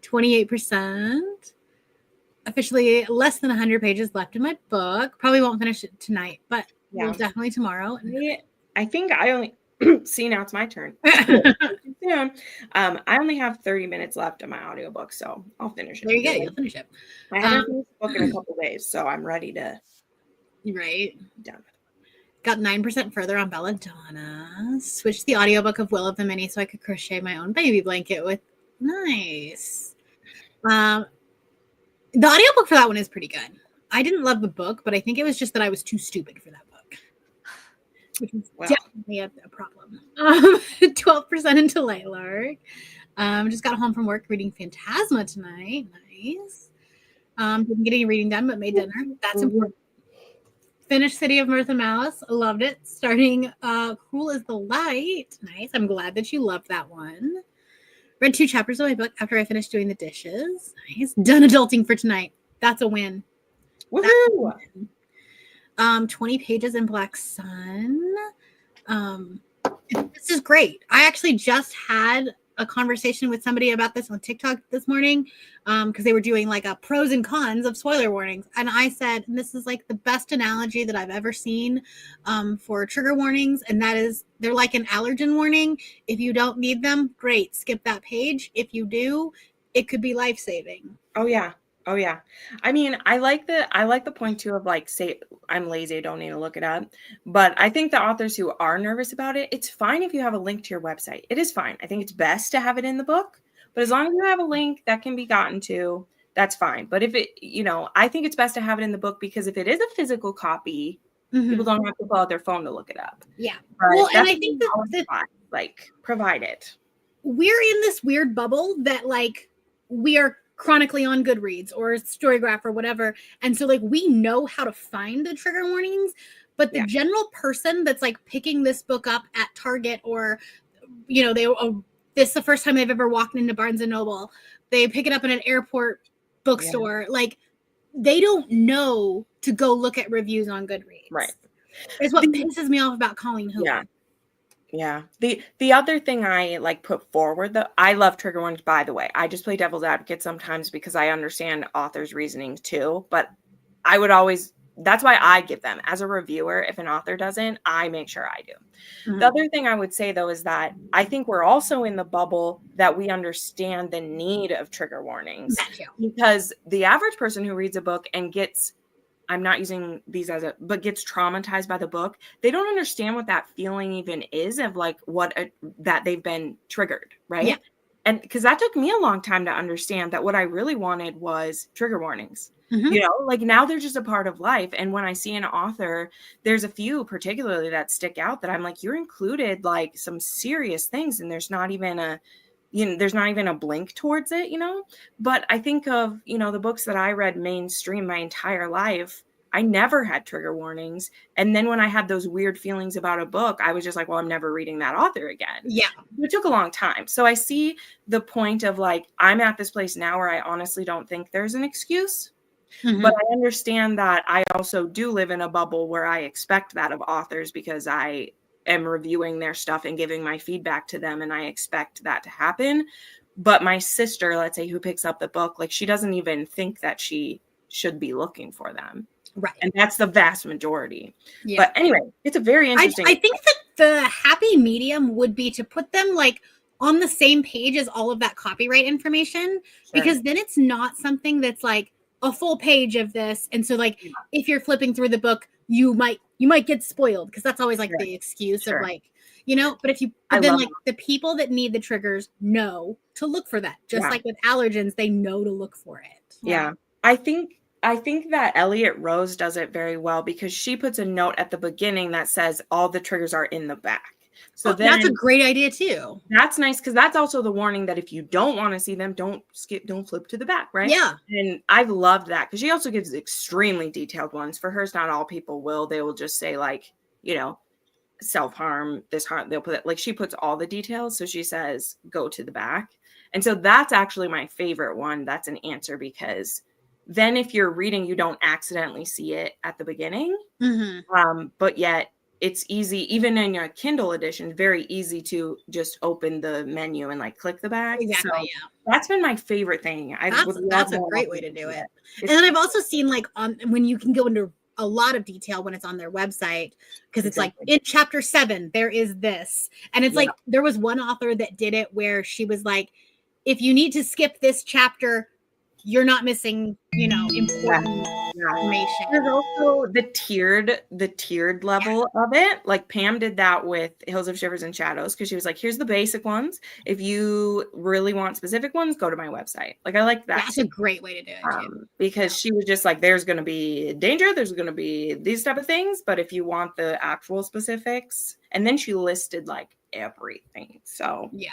28%. Officially less than 100 pages left in my book. Probably won't finish it tonight, but we'll definitely tomorrow. I think I only see now it's my turn. I only have 30 minutes left on my audiobook, so I'll finish it. There you go. You'll finish it. I haven't finished the book in a couple days, so I'm ready to done. Got 9% further on Belladonna. Switched the audiobook of Will of the Mini so I could crochet my own baby blanket with. Nice. The audiobook for that one is pretty good. I didn't love the book, but I think it was just that I was too stupid for that book, which is definitely a problem. 12% into Laylark. Just got home from work reading Phantasma tonight. Nice. Didn't get any reading done, but made dinner. That's important. Finished City of Mirth and Malice. Loved it. Starting Cruel as the Light. Nice. I'm glad that you loved that one. Read 2 chapters of my book after I finished doing the dishes. Nice. Done adulting for tonight. That's a win. Woohoo! 20 pages in Black Sun. This is great. I actually just had a conversation with somebody about this on TikTok this morning because they were doing like a pros and cons of spoiler warnings. And I said, and this is like the best analogy that I've ever seen for trigger warnings. And that is they're like an allergen warning. If you don't need them, great. Skip that page. If you do, it could be life-saving. Oh, yeah. Oh yeah. I mean, I like the point too of like, say I'm lazy, I don't need to look it up. But I think the authors who are nervous about it, it's fine if you have a link to your website. It is fine. I think it's best to have it in the book, but as long as you have a link that can be gotten to, that's fine. But if it, I think it's best to have it in the book because if it is a physical copy, people don't have to pull out their phone to look it up. Yeah. But well, and I think that like provide it. We're in this weird bubble that like we are chronically on Goodreads or Storygraph or whatever. And so like we know how to find the trigger warnings, but the general person that's like picking this book up at Target or, this is the first time they've ever walked into Barnes and Noble. They pick it up in an airport bookstore. Yeah. Like they don't know to go look at reviews on Goodreads. Right. It's what pisses me off about Colleen Hoover. Yeah. Yeah. The other thing I like put forward, though, I love trigger warnings, by the way. I just play devil's advocate sometimes because I understand authors' reasonings too. But I would always, that's why I give them as a reviewer. If an author doesn't, I make sure I do. Mm-hmm. The other thing I would say, though, is that I think we're also in the bubble that we understand the need of trigger warnings. Because the average person who reads a book and gets, I'm not using these but gets traumatized by the book, they don't understand what that feeling even is of like that they've been triggered, right? Yeah. And because that took me a long time to understand that what I really wanted was trigger warnings. Mm-hmm. Like now they're just a part of life. And when I see an author, there's a few particularly that stick out that I'm like, you're included like some serious things, and there's not even a blink towards it, but I think of, the books that I read mainstream my entire life, I never had trigger warnings. And then when I had those weird feelings about a book, I was just like, well, I'm never reading that author again. Yeah. It took a long time. So I see the point of like, I'm at this place now where I honestly don't think there's an excuse, but I understand that I also do live in a bubble where I expect that of authors because I am reviewing their stuff and giving my feedback to them, and I expect that to happen. But my sister, let's say, who picks up the book, like she doesn't even think that she should be looking for them. Right. And that's the vast majority. Yeah. But anyway, it's a very interesting. I think that the happy medium would be to put them like on the same page as all of that copyright information, because then it's not something that's like a full page of this. And so like, if you're flipping through the book, you might get spoiled, because that's always like the excuse of like, but if you, but then like the people that need the triggers know to look for that. Just like with allergens, they know to look for it. Yeah. I think that Elliot Rose does it very well, because she puts a note at the beginning that says all the triggers are in the back. So that's a great idea too. That's nice, because that's also the warning that if you don't want to see them, don't flip to the back, right? Yeah. And I've loved that, because she also gives extremely detailed ones. For hers, not all people will. They will just say like, self-harm, this harm. They'll put it like, she puts all the details. So she says, go to the back. And so that's actually my favorite one. That's an answer, because then if you're reading, you don't accidentally see it at the beginning. Mm-hmm. But yet it's easy, even in your Kindle edition, very easy to just open the menu and like click the back. Exactly. So that's been my favorite thing. That's a great way to do it. And then I've also seen like when you can go into a lot of detail when it's on their website, because it's like in chapter 7, there is this. And it's like, there was one author that did it where she was like, if you need to skip this chapter, you're not missing, important information. There's also the tiered level of it. Like Pam did that with Hills of Shivers and Shadows because she was like, here's the basic ones. If you really want specific ones, go to my website. Like I like that. That's a great way to do it too. Because she was just like, there's going to be danger. There's going to be these type of things. But if you want the actual specifics, and then she listed like everything. So yeah.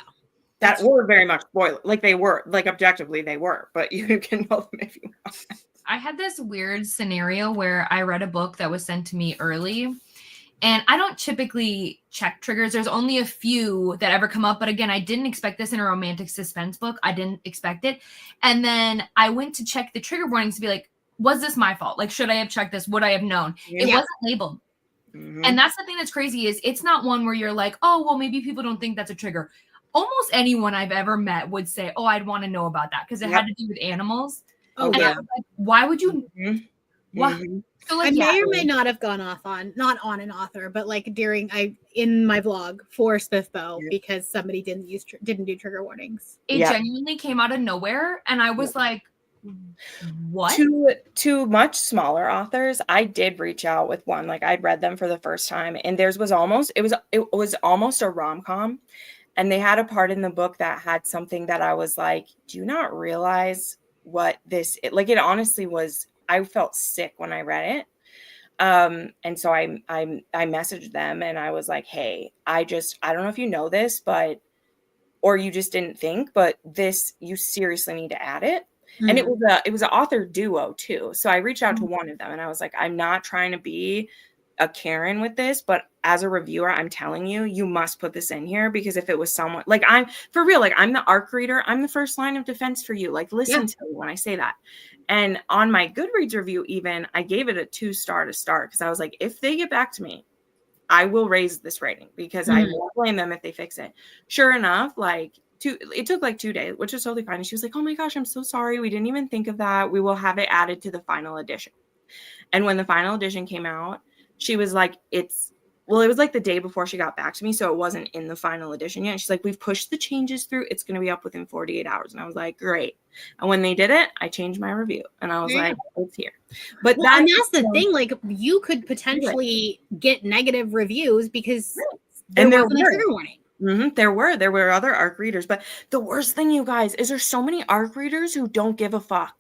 That were very much spoiler. Like they were, like objectively they were, but you can know them if you want. I had this weird scenario where I read a book that was sent to me early, and I don't typically check triggers. There's only a few that ever come up, but again, I didn't expect this in a romantic suspense book. I didn't expect it. And then I went to check the trigger warnings to be like, was this my fault? Like, should I have checked this? Would I have known? Yeah. It wasn't labeled. Mm-hmm. And that's the thing that's crazy is it's not one where you're like, oh, well, maybe people don't think that's a trigger. Almost anyone I've ever met would say, oh, I'd want to know about that because it had to do with animals. Oh, and yeah. I was like, why would you? Mm-hmm. Why? Mm-hmm. So like, I may or may not have gone off on, not on an author, but like in my vlog for Spiffbo because somebody didn't do trigger warnings. It genuinely came out of nowhere. And I was like, what? To much smaller authors, I did reach out with one. Like I'd read them for the first time and theirs was almost a rom-com. And they had a part in the book that had something that I was like, do you not realize what this, it honestly was, I felt sick when I read it. And so I messaged them and I was like, hey, I don't know if you know this, or you just didn't think, but this, you seriously need to add it. Mm-hmm. And it was an author duo too. So I reached out to one of them and I was like, I'm not trying to be a Karen with this, but as a reviewer, I'm telling you, you must put this in here because if it was someone like I'm for real, like I'm the ARC reader, I'm the first line of defense for you. Like listen to me when I say that. And on my Goodreads review, even I gave it a 2-star to start because I was like, if they get back to me, I will raise this rating because I won't blame them if they fix it. Sure enough, it took like 2 days, which is totally fine. And she was like, oh my gosh, I'm so sorry. We didn't even think of that. We will have it added to the final edition. And when the final edition came out, she was like, it was like the day before she got back to me. So it wasn't in the final edition yet. She's like, we've pushed the changes through. It's going to be up within 48 hours. And I was like, great. And when they did it, I changed my review and I was like, it's here. But and that's the thing. Like you could potentially get negative reviews because there wasn't a trigger warning. Mm-hmm. There were other ARC readers, but the worst thing, you guys, is there's so many ARC readers who don't give a fuck.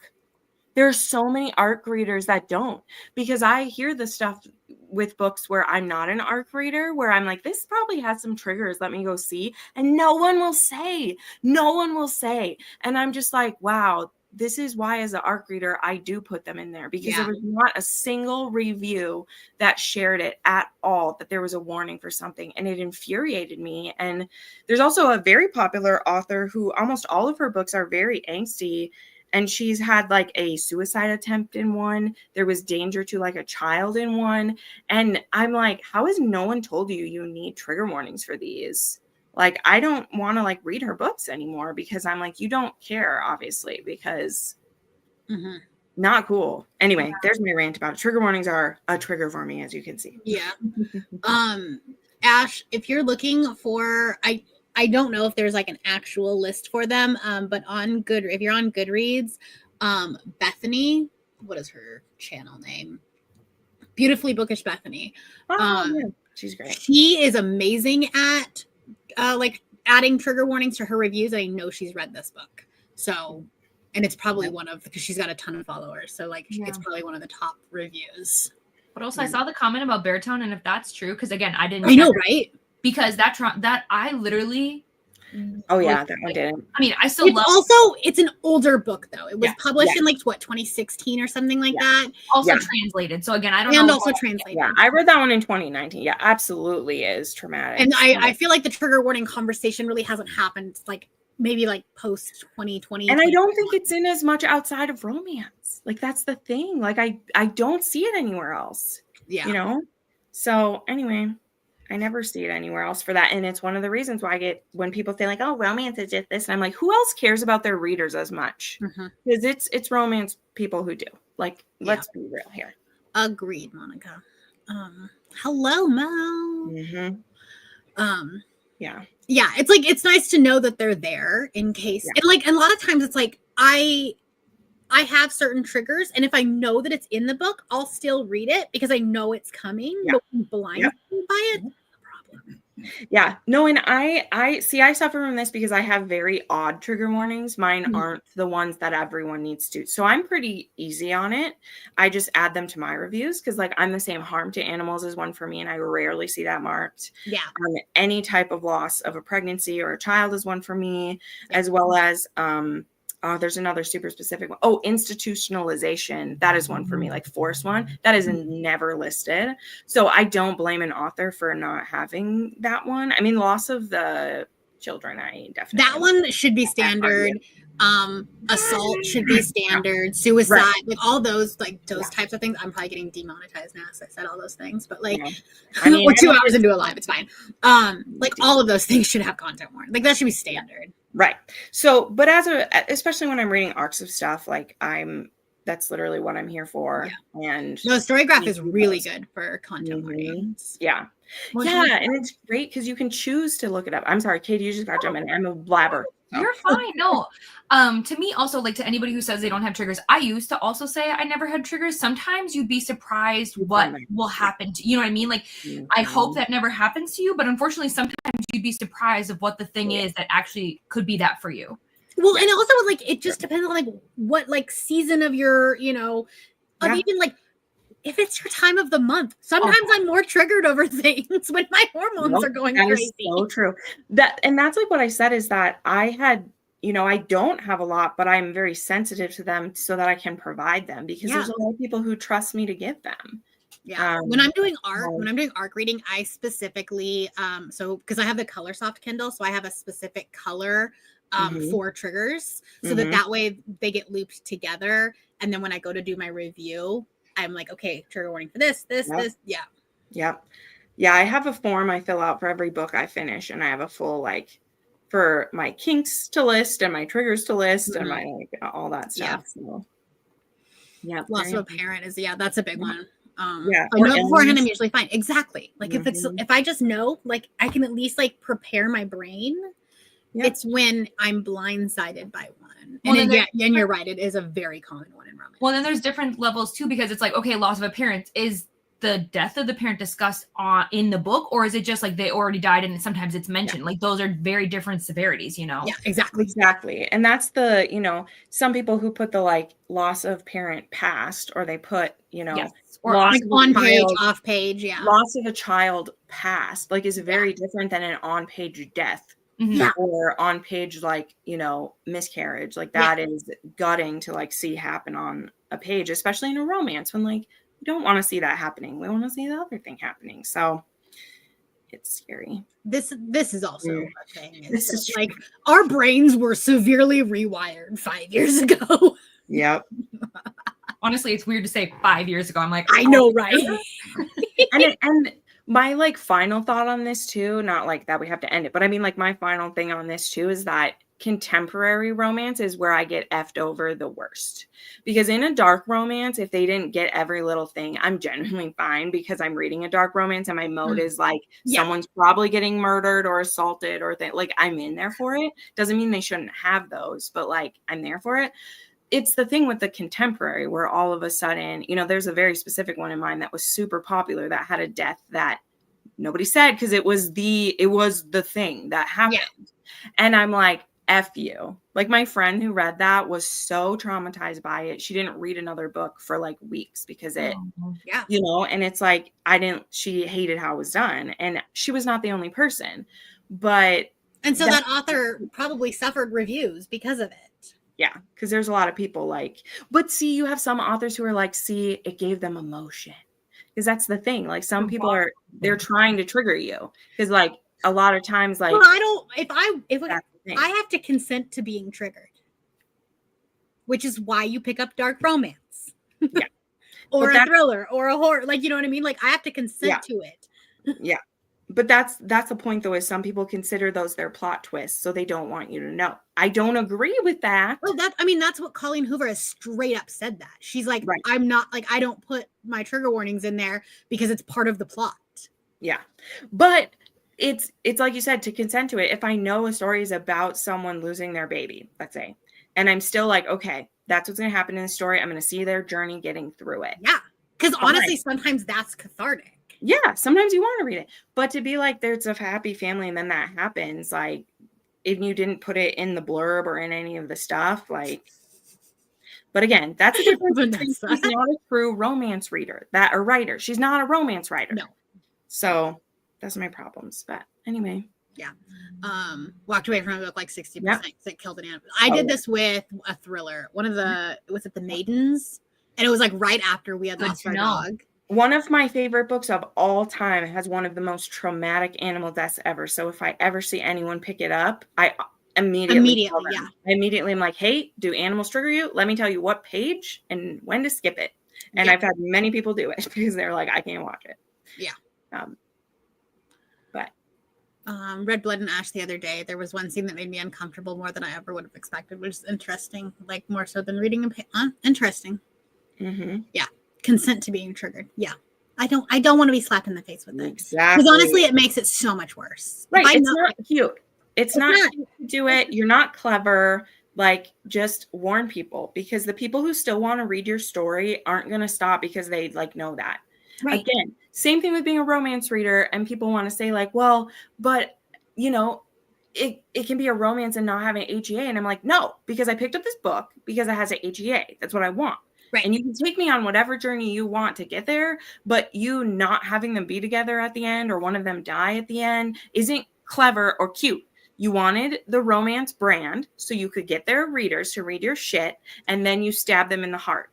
There's so many ARC readers that don't, because I hear the stuff with books where I'm not an ARC reader, where I'm like, this probably has some triggers. Let me go see. And no one will say. And I'm just like, wow, this is why as an ARC reader, I do put them in there because there was not a single review that shared it at all, that there was a warning for something. And it infuriated me. And there's also a very popular author who almost all of her books are very angsty. And she's had like a suicide attempt in one. There was danger to like a child in one. And I'm like, how has no one told you need trigger warnings for these? Like, I don't want to like read her books anymore because I'm like, you don't care, obviously, because not cool. Anyway, there's my rant about it. Trigger warnings are a trigger for me, as you can see. Yeah. Ash, if you're looking for, I don't know if there's like an actual list for them, but if you're on Goodreads, Bethany, what is her channel name? Beautifully Bookish Bethany. She's great. She is amazing at like adding trigger warnings to her reviews. I know she's read this book. So, and it's probably because she's got a ton of followers. So like it's probably one of the top reviews. But also I saw the comment about Beartown, and if that's true, because again, I didn't. I know, right? Because that I literally. Oh yeah, that one didn't. I mean, I still love. Also, it's an older book though. It was published in like 2016 or something like that. Also translated. So again, I don't know. And also translated. Yeah, I read that one in 2019. Yeah, absolutely is traumatic. And I feel like the trigger warning conversation really hasn't happened like maybe like post 2020. And I don't think it's in as much outside of romance. Like that's the thing. Like I don't see it anywhere else. Yeah. You know? So anyway, I never see it anywhere else for that. And it's one of the reasons why I get when people say like, oh, romance is just this. And I'm like, who else cares about their readers as much? Because it's romance people who do. Like, let's be real here. Agreed, Monica. Hello, Mo. Yeah, it's like it's nice to know that they're there in case. And like a lot of times it's like I I have certain triggers, and if I know that it's in the book, I'll still read it because I know it's coming. Yeah. But when blindsided by it, no problem. Yeah, no, and I see, I suffer from this because I have very odd trigger warnings. Mine aren't the ones that everyone needs to. So I'm pretty easy on it. I just add them to my reviews because, like, I'm the same. Harm to animals is one for me, and I rarely see that marked. Yeah. Any type of loss of a pregnancy or a child is one for me, as well as there's another super specific one. Oh, institutionalization. That is one for me, like force one. That is never listed. So I don't blame an author for not having that one. I mean, loss of the children, I definitely. That one should be standard. Assault should be standard. Suicide, Right. like all those, like those types of things. I'm probably getting demonetized now because I said all those things, but like, I mean, we're 2 hours into a live, it's fine. Like all of those things should have content warning. Like that should be standard. Right. So, but especially when I'm reading arcs of stuff, like that's literally what I'm here for. Yeah. And no, Storygraph is really good for content warnings. Yeah. Yeah. And it's great because you can choose to look it up. I'm sorry, Katie, you just got to jump in. I'm a blabber. You're fine. No. To me also, like to anybody who says they don't have triggers, I used to also say I never had triggers. Sometimes you'd be surprised what will happen to you. Know what I mean? Like I hope that never happens to you, but unfortunately sometimes you'd be surprised of what the thing is that actually could be that for you. Well, and also like it just depends on like what like season of your, even like if it's your time of the month. Sometimes I'm more triggered over things when my hormones are going crazy. Is so true. And that's like what I said is that I had, I don't have a lot, but I'm very sensitive to them so that I can provide them because there's a lot of people who trust me to give them. Yeah. When I'm doing arc reading, I specifically, because I have the ColorSoft Kindle, so I have a specific color for triggers so that way they get looped together. And then when I go to do my review, I'm like, okay, trigger warning for this. Yeah. Yep. Yeah. I have a form I fill out for every book I finish, and I have a full, like, for my kinks to list and my triggers to list and my, like, all that stuff. Yeah. So, yeah. Loss of a parent is, that's a big one. I Yeah. know beforehand I'm usually fine. Exactly. Like if I just know, like I can at least like prepare my brain. Yep. It's when I'm blindsided by one. Well, and and you're right. It is a very common one in romance. Well, then there's different levels too, because it's like, okay, loss of a parent, is the death of the parent discussed in the book, or is it just like they already died and sometimes it's mentioned? Like those are very different severities, Yeah, exactly. And that's the, some people who put the like loss of parent past, or they put, or like on page, off page, loss of a child past, like is very different than an on page death. Or on page, like, miscarriage, like that is gutting to like see happen on a page, especially in a romance when like we don't want to see that happening. We want to see the other thing happening. So it's scary. This is also a thing. This is like our brains were severely rewired 5 years ago. Yep. Honestly, it's weird to say 5 years ago. I'm like, I know, right? and my like final thought on this too, not like that we have to end it, but I mean like my final thing on this too is that contemporary romance is where I get effed over the worst. Because in a dark romance, if they didn't get every little thing, I'm genuinely fine because I'm reading a dark romance and my mode is like someone's probably getting murdered or assaulted or like I'm in there for it. Doesn't mean they shouldn't have those, but like I'm there for it. It's the thing with the contemporary where all of a sudden, there's a very specific one in mind that was super popular that had a death that nobody said because it was the thing that happened. Yeah. And I'm like, F you. Like my friend who read that was so traumatized by it. She didn't read another book for like weeks because and it's like, she hated how it was done. And she was not the only person, and so that author probably suffered reviews because of it. Yeah, because there's a lot of people like, but see, you have some authors who are like, see, it gave them emotion. Because that's the thing. Like some people they're trying to trigger you. Because like a lot of times, like, well, I have to consent to being triggered, which is why you pick up dark romance. Yeah. Or a thriller or a horror. Like, you know what I mean? Like I have to consent to it. Yeah. But that's the point, though, is some people consider those their plot twists, so they don't want you to know. I don't agree with that. Well, that's what Colleen Hoover has straight up said that. She's like, I'm not, like, I don't put my trigger warnings in there because it's part of the plot. Yeah. But it's like you said, to consent to it. If I know a story is about someone losing their baby, let's say, and I'm still like, okay, That's what's going to happen in the story. I'm going to see their journey getting through it. Yeah. Because honestly, sometimes that's cathartic. Yeah. Sometimes you want to read it. But to be like, there's a happy family and then that happens, like, if you didn't put it in the blurb or in any of the stuff, like, but again, that's a difference between she's not a true romance reader, or writer. She's not a romance writer. No. So that's my problems. But anyway. Yeah. Walked away from a book like 60%. Yep. It killed an animal. I did this with a thriller. One of the, was it The Maidens? And it was like right after we had lost our dog. One of my favorite books of all time has one of the most traumatic animal deaths ever. So if I ever see anyone pick it up, I immediately yeah. I immediately am like, hey, do animals trigger you? Let me tell you what page and when to skip it. And I've had many people do it because they're like, I can't watch it. Yeah. But read Blood and Ash the other day. There was one scene that made me uncomfortable more than I ever would have expected, which is interesting, like more so than reading interesting. Mm-hmm. Yeah. Consent to being triggered. Yeah. I don't want to be slapped in the face with it. Exactly. Because honestly, it makes it so much worse. Right. It's not cute. It's not cute to do it. You're not clever. Like, just warn people, because the people who still want to read your story aren't going to stop because they like know that. Right. Again, same thing with being a romance reader, and people want to say like, well, but you know, it can be a romance and not have an HEA. And I'm like, no, because I picked up this book because it has an HEA. That's what I want. Right. And you can take me on whatever journey you want to get there, but you not having them be together at the end or one of them die at the end isn't clever or cute. You wanted the romance brand so you could get their readers to read your shit, and then you stab them in the heart.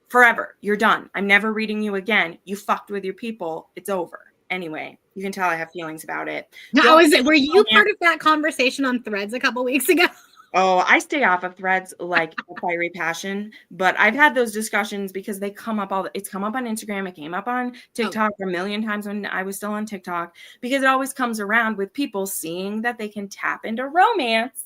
Forever. You're done. I'm never reading you again. You fucked with your people. It's over. Anyway, you can tell I have feelings about it. Were you part of that conversation on Threads a couple weeks ago? Oh, I stay off of Threads like a fiery passion, but I've had those discussions because they come up it's come up on Instagram. It came up on TikTok a million times when I was still on TikTok, because it always comes around with people seeing that they can tap into romance,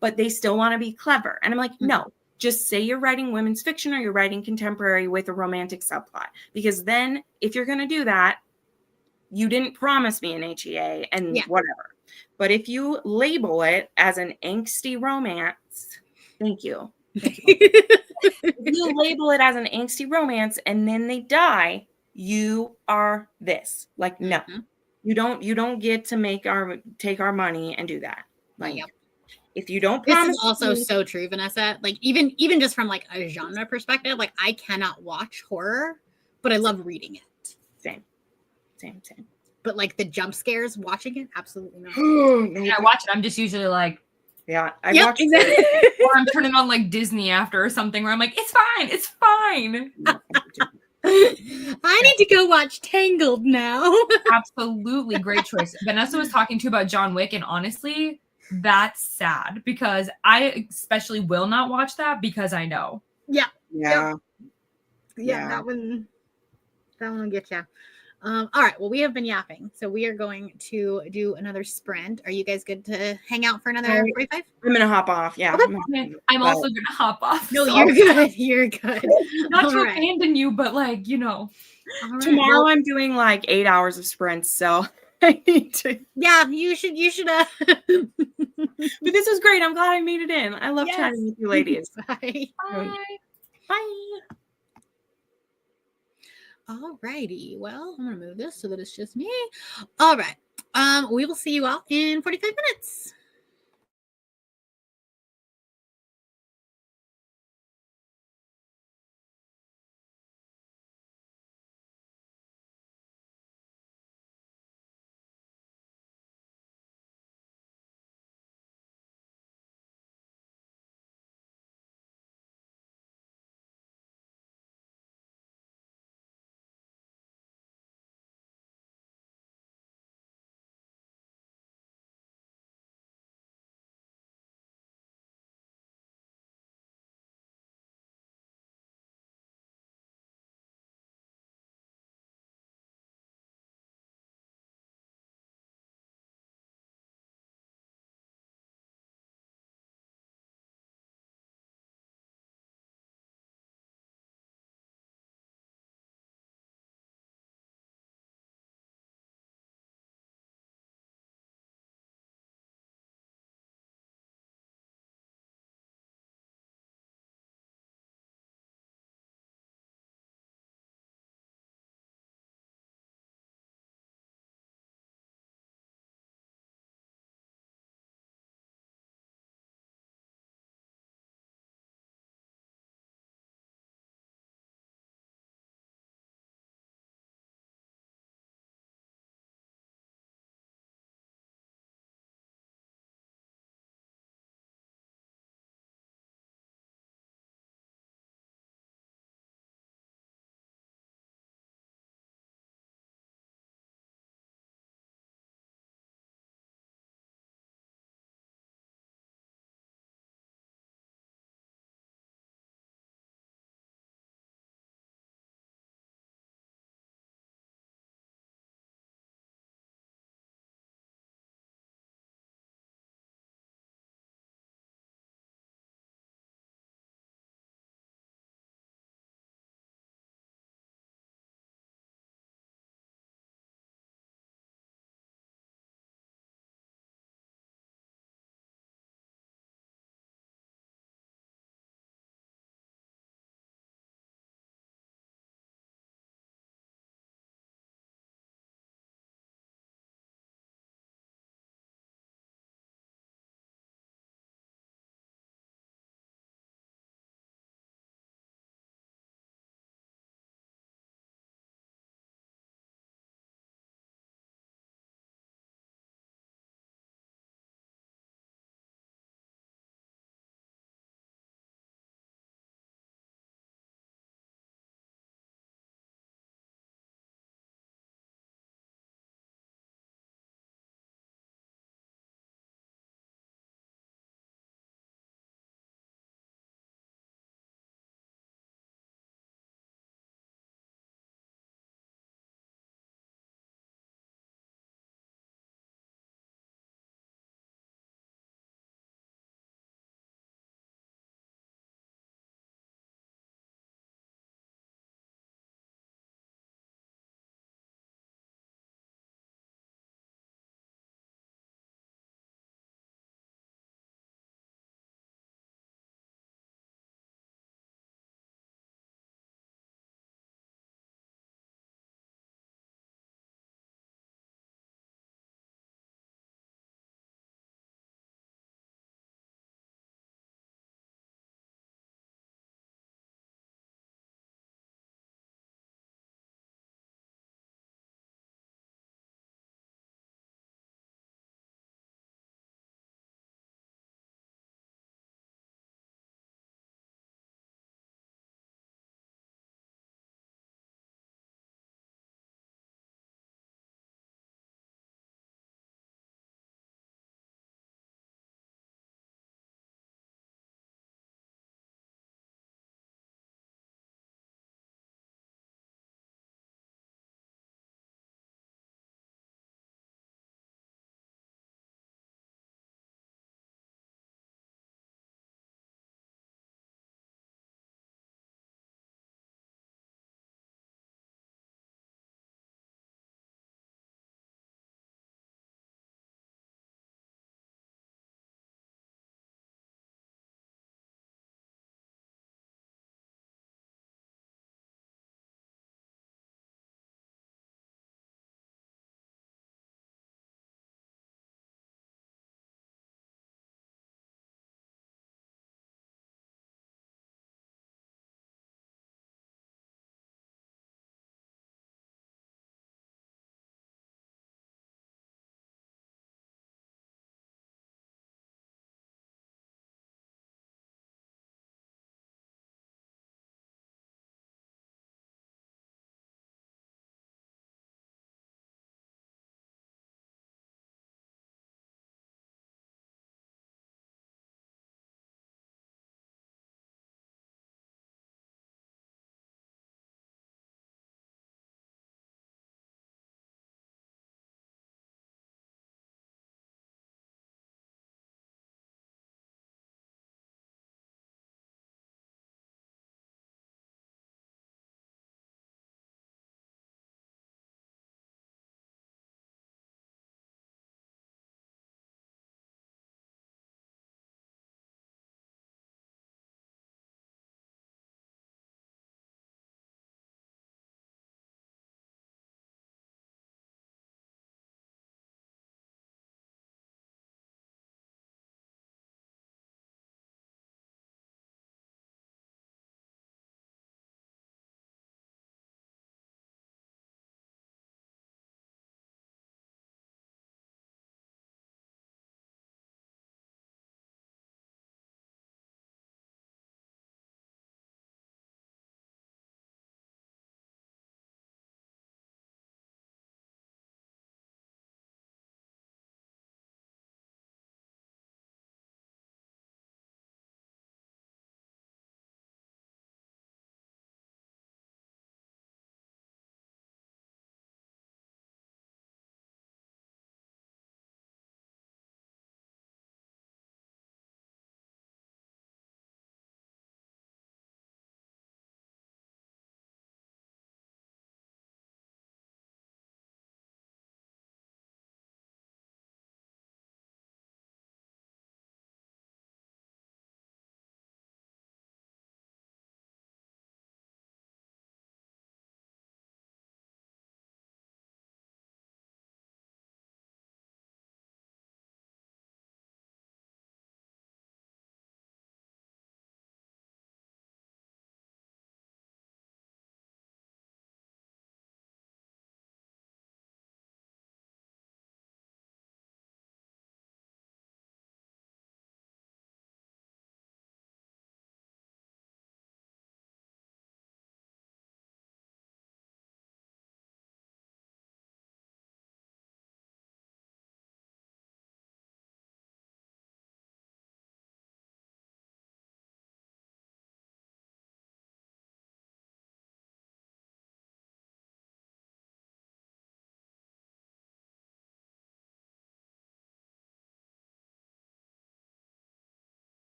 but they still want to be clever. And I'm like, no, just say you're writing women's fiction or you're writing contemporary with a romantic subplot, because then if you're going to do that, you didn't promise me an HEA and whatever. But if you label it as an angsty romance, thank you. If you label it as an angsty romance and then they die, you are this. Like, no, you don't get to take our money and do that. Like, if you don't promise. This is also so true, Vanessa. Like, even just from like a genre perspective, like I cannot watch horror, but I love reading it. Same. But like the jump scares, watching it, absolutely not. When I watch it, I'm just usually like, I watch exactly. Or I'm turning on like Disney after or something where I'm like, it's fine. I need to go watch Tangled now. Absolutely great choice. Vanessa was talking to you about John Wick, and honestly, that's sad because I especially will not watch that because I know. Yeah. Yeah. That one will get you. All right. Well, we have been yapping, so we are going to do another sprint. Are you guys good to hang out for another 45? I'm gonna hop off. Yeah. Okay. I'm also gonna hop off. No, so. You're good. Not to abandon you, but like, you know. Right. Tomorrow I'm doing like 8 hours of sprints, so I need to. Yeah, you should. But this was great. I'm glad I made it in. I love chatting with you ladies. Bye. Bye. All righty. Well, I'm gonna move this so that it's just me. All right. We will see you all in 45 minutes.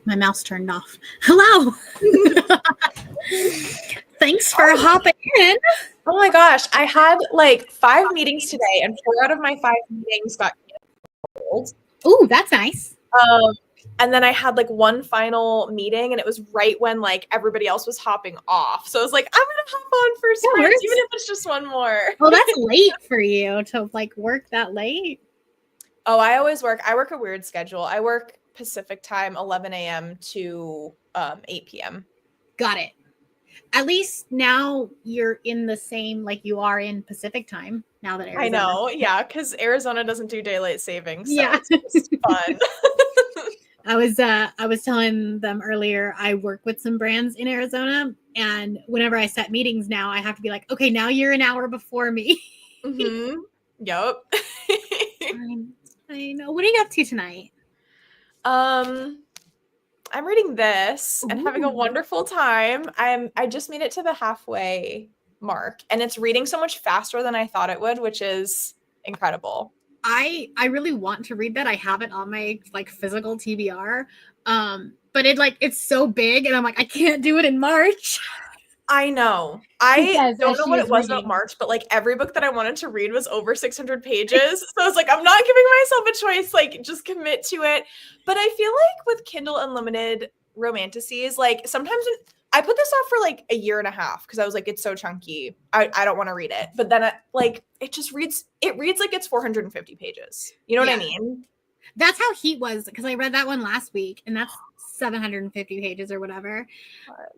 My mouse turned off. Hello. Thanks for hopping in. Oh my gosh, I had like 5 meetings today, and 4 out of my 5 meetings got canceled. Ooh, that's nice. And then I had like 1 final meeting, and it was right when like everybody else was hopping off. So I was like, I'm gonna hop on for sprints, even if it's just 1 more. Well, that's late for you to like work that late. Oh, I work a weird schedule. I work Pacific time, 11 a.m. to 8 p.m. Got it. At least now you're in the same, like you are in Pacific time now that Arizona. I know, yeah, because Arizona doesn't do daylight savings, so yeah, it's just fun. I was telling them earlier, I work with some brands in Arizona, and whenever I set meetings now, I have to be like, okay, now you're an hour before me. Mm-hmm. Yep. I know. What are you up to tonight? I'm reading this and having a Ooh. wonderful time. I just made it to the halfway mark, and it's reading so much faster than I thought it would, which is incredible. I really want to read that. I have it on my like physical TBR. But it's so big, and I'm like, I can't do it in March. I know. I don't know what it was reading. about March, but like every book that I wanted to read was over 600 pages. So I was like, I'm not giving myself a choice. Like, just commit to it. But I feel like with Kindle Unlimited romanticies, like sometimes I put this off for like a year and a half because I was like, it's so chunky. I don't want to read it. But then it reads like it's 450 pages. You know what I mean? That's how Heat was, because I read that one last week, and that's 750 pages or whatever.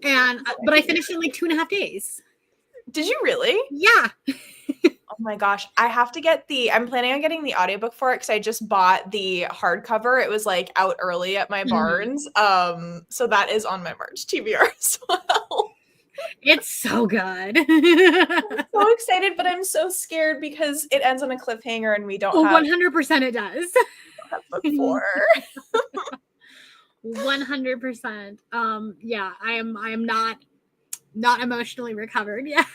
And but I finished in like 2.5 days. Did you really? Yeah. Oh my gosh. I'm planning on getting the audiobook for it because I just bought the hardcover. It was like out early at my Barnes. So that is on my March TBR as well. It's so good. I'm so excited, but I'm so scared because it ends on a cliffhanger and we don't have 100% it does. book 4. 100%. Yeah, I am not emotionally recovered yet.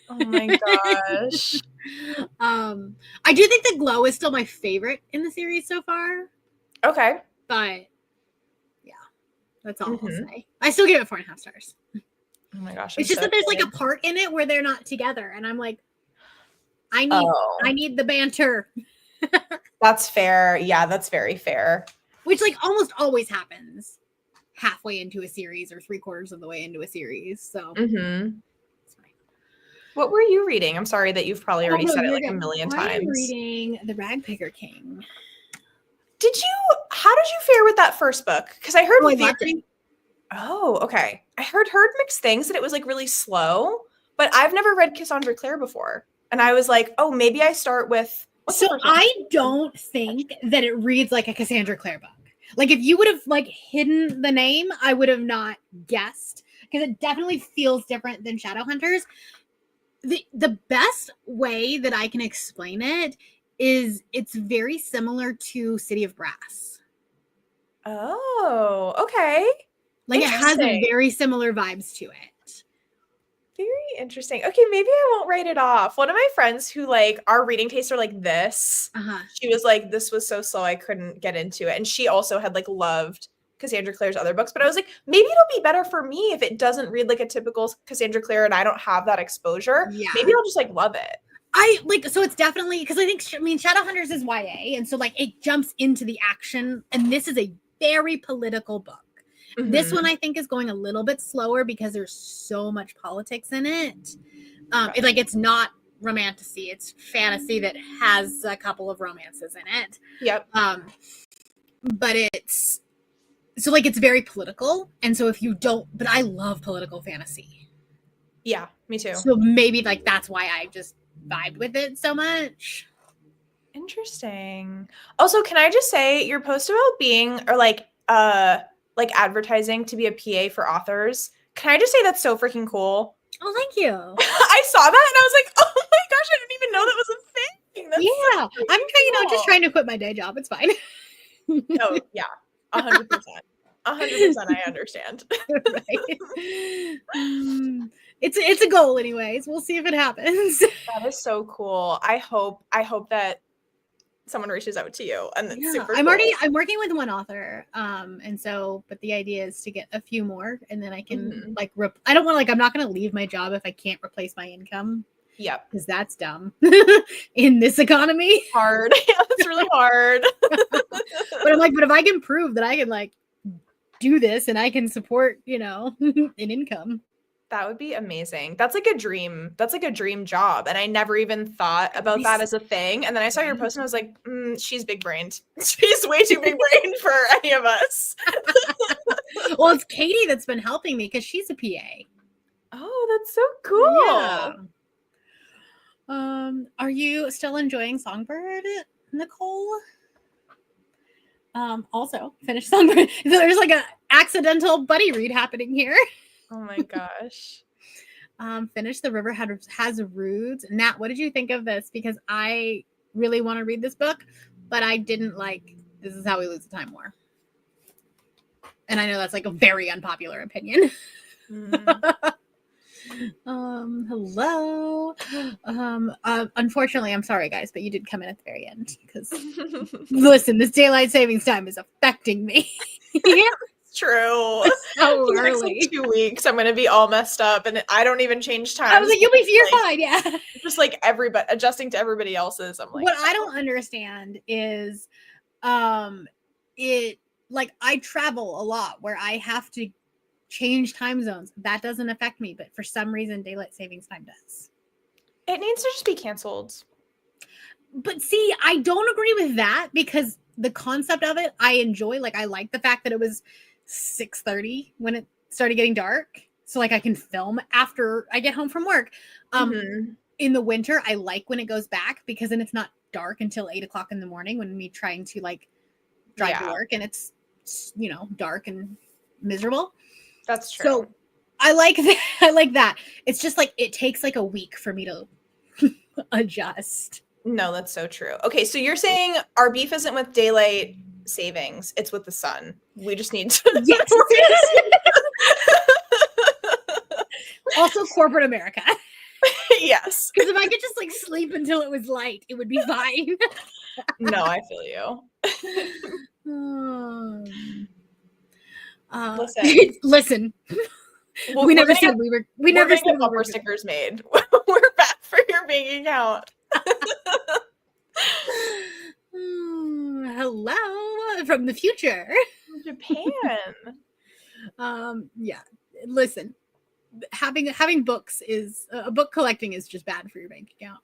Oh my gosh. I do think The Glow is still my favorite in the series so far. Okay. But yeah, that's all I'll say. I still give it 4.5 stars. Oh my gosh. It's just that there's like a part in it where they're not together, and I'm like, I need the banter. That's fair. Yeah, that's very fair. Which like almost always happens halfway into a series or 3/4 of the way into a series. So it's fine. What were you reading? I'm sorry that you've probably already said it like a million times. I'm reading The Ragpicker King. How did you fare with that first book? Because I heard Oh, okay. I heard mixed things, that it was like really slow, but I've never read Cassandra Clare before. And I was like, oh, maybe I start with I don't think that it reads like a Cassandra Clare book. Like if you would have like hidden the name, I would have not guessed, because it definitely feels different than Shadowhunters. The best way that I can explain it is it's very similar to City of Brass. Oh, okay. Like it has very similar vibes to it. Very interesting. Okay, maybe I won't write it off. One of my friends who like our reading tastes are like this. She was like, this was so slow I couldn't get into it. And she also had like loved Cassandra Clare's other books, but I was like, maybe it'll be better for me if it doesn't read like a typical Cassandra Clare and I don't have that exposure. Yeah. Maybe I'll just like love it. So it's definitely, because I think Shadowhunters is YA, and so like it jumps into the action, and this is a very political book. This one I think is going a little bit slower because there's so much politics in it. It's not romantasy, it's fantasy that has a couple of romances in it. Yep. But it's very political, and so if you don't, but I love political fantasy. Yeah, me too. So maybe like that's why I just vibed with it so much. Interesting. Also, can I just say your post about being advertising to be a PA for authors? Can I just say that's so freaking cool? Oh, thank you. I saw that and I was like, oh my gosh, I didn't even know that was a thing. That's so I'm just trying to quit my day job. It's fine. Oh yeah, 100%. 100%. I understand. Right. It's a goal anyways. We'll see if it happens. That is so cool. I hope that someone reaches out to you, and it's super I'm cool. I'm working with one author, and so, but the idea is to get a few more, and then I can like I don't want I'm not going to leave my job if I can't replace my income. Yep, because that's dumb in this economy. Hard. Yeah, it's really hard. But I'm like, but if I can prove that I can like do this and I can support, an income. That would be amazing. That's like a dream. That's like a dream job. And I never even thought about that as a thing. And then I saw your post and I was like, she's big brained. She's way too big brained for any of us. Well, it's Katie that's been helping me because she's a PA. Oh, that's so cool. Yeah. Are you still enjoying Songbird, Nicole? Also finished Songbird. There's like a accidental buddy read happening here. Oh my gosh. Finish The River Has Roots. Nat, what did you think of this? Because I really want to read this book, but I didn't like This Is How We Lose the Time War. And I know that's like a very unpopular opinion. Hello. Unfortunately, I'm sorry, guys, but you did come in at the very end because listen, this daylight savings time is affecting me. It's true. So The next, early. like, 2 weeks, I'm gonna be all messed up, and I don't even change time. I was like, you're fine, yeah. Just like everybody adjusting to everybody else's. I'm like, what I don't understand is, it like I travel a lot where I have to change time zones. That doesn't affect me, but for some reason, daylight savings time does. it needs to just be canceled. But see, I don't agree with that because the concept of it, I enjoy. Like, I like the fact that it was 6:30 when it started getting dark. So like I can film after I get home from work. In the winter, I like when it goes back because then it's not dark until 8:00 in the morning when me trying to like drive to work and it's, dark and miserable. That's true. So I like that. I like that. It's just like, it takes like a week for me to adjust. No, that's so true. Okay, so you're saying our beef isn't with daylight savings, it's with the sun. We just need to Yes. Also corporate America. Yes. Because if I could just like sleep until it was light, it would be fine. No, I feel you. Listen. Well, we never said we were. We never said bumper stickers made. We're back for your bank account. Hello from the future. Japan. Yeah. Listen, having books is book collecting is just bad for your bank account.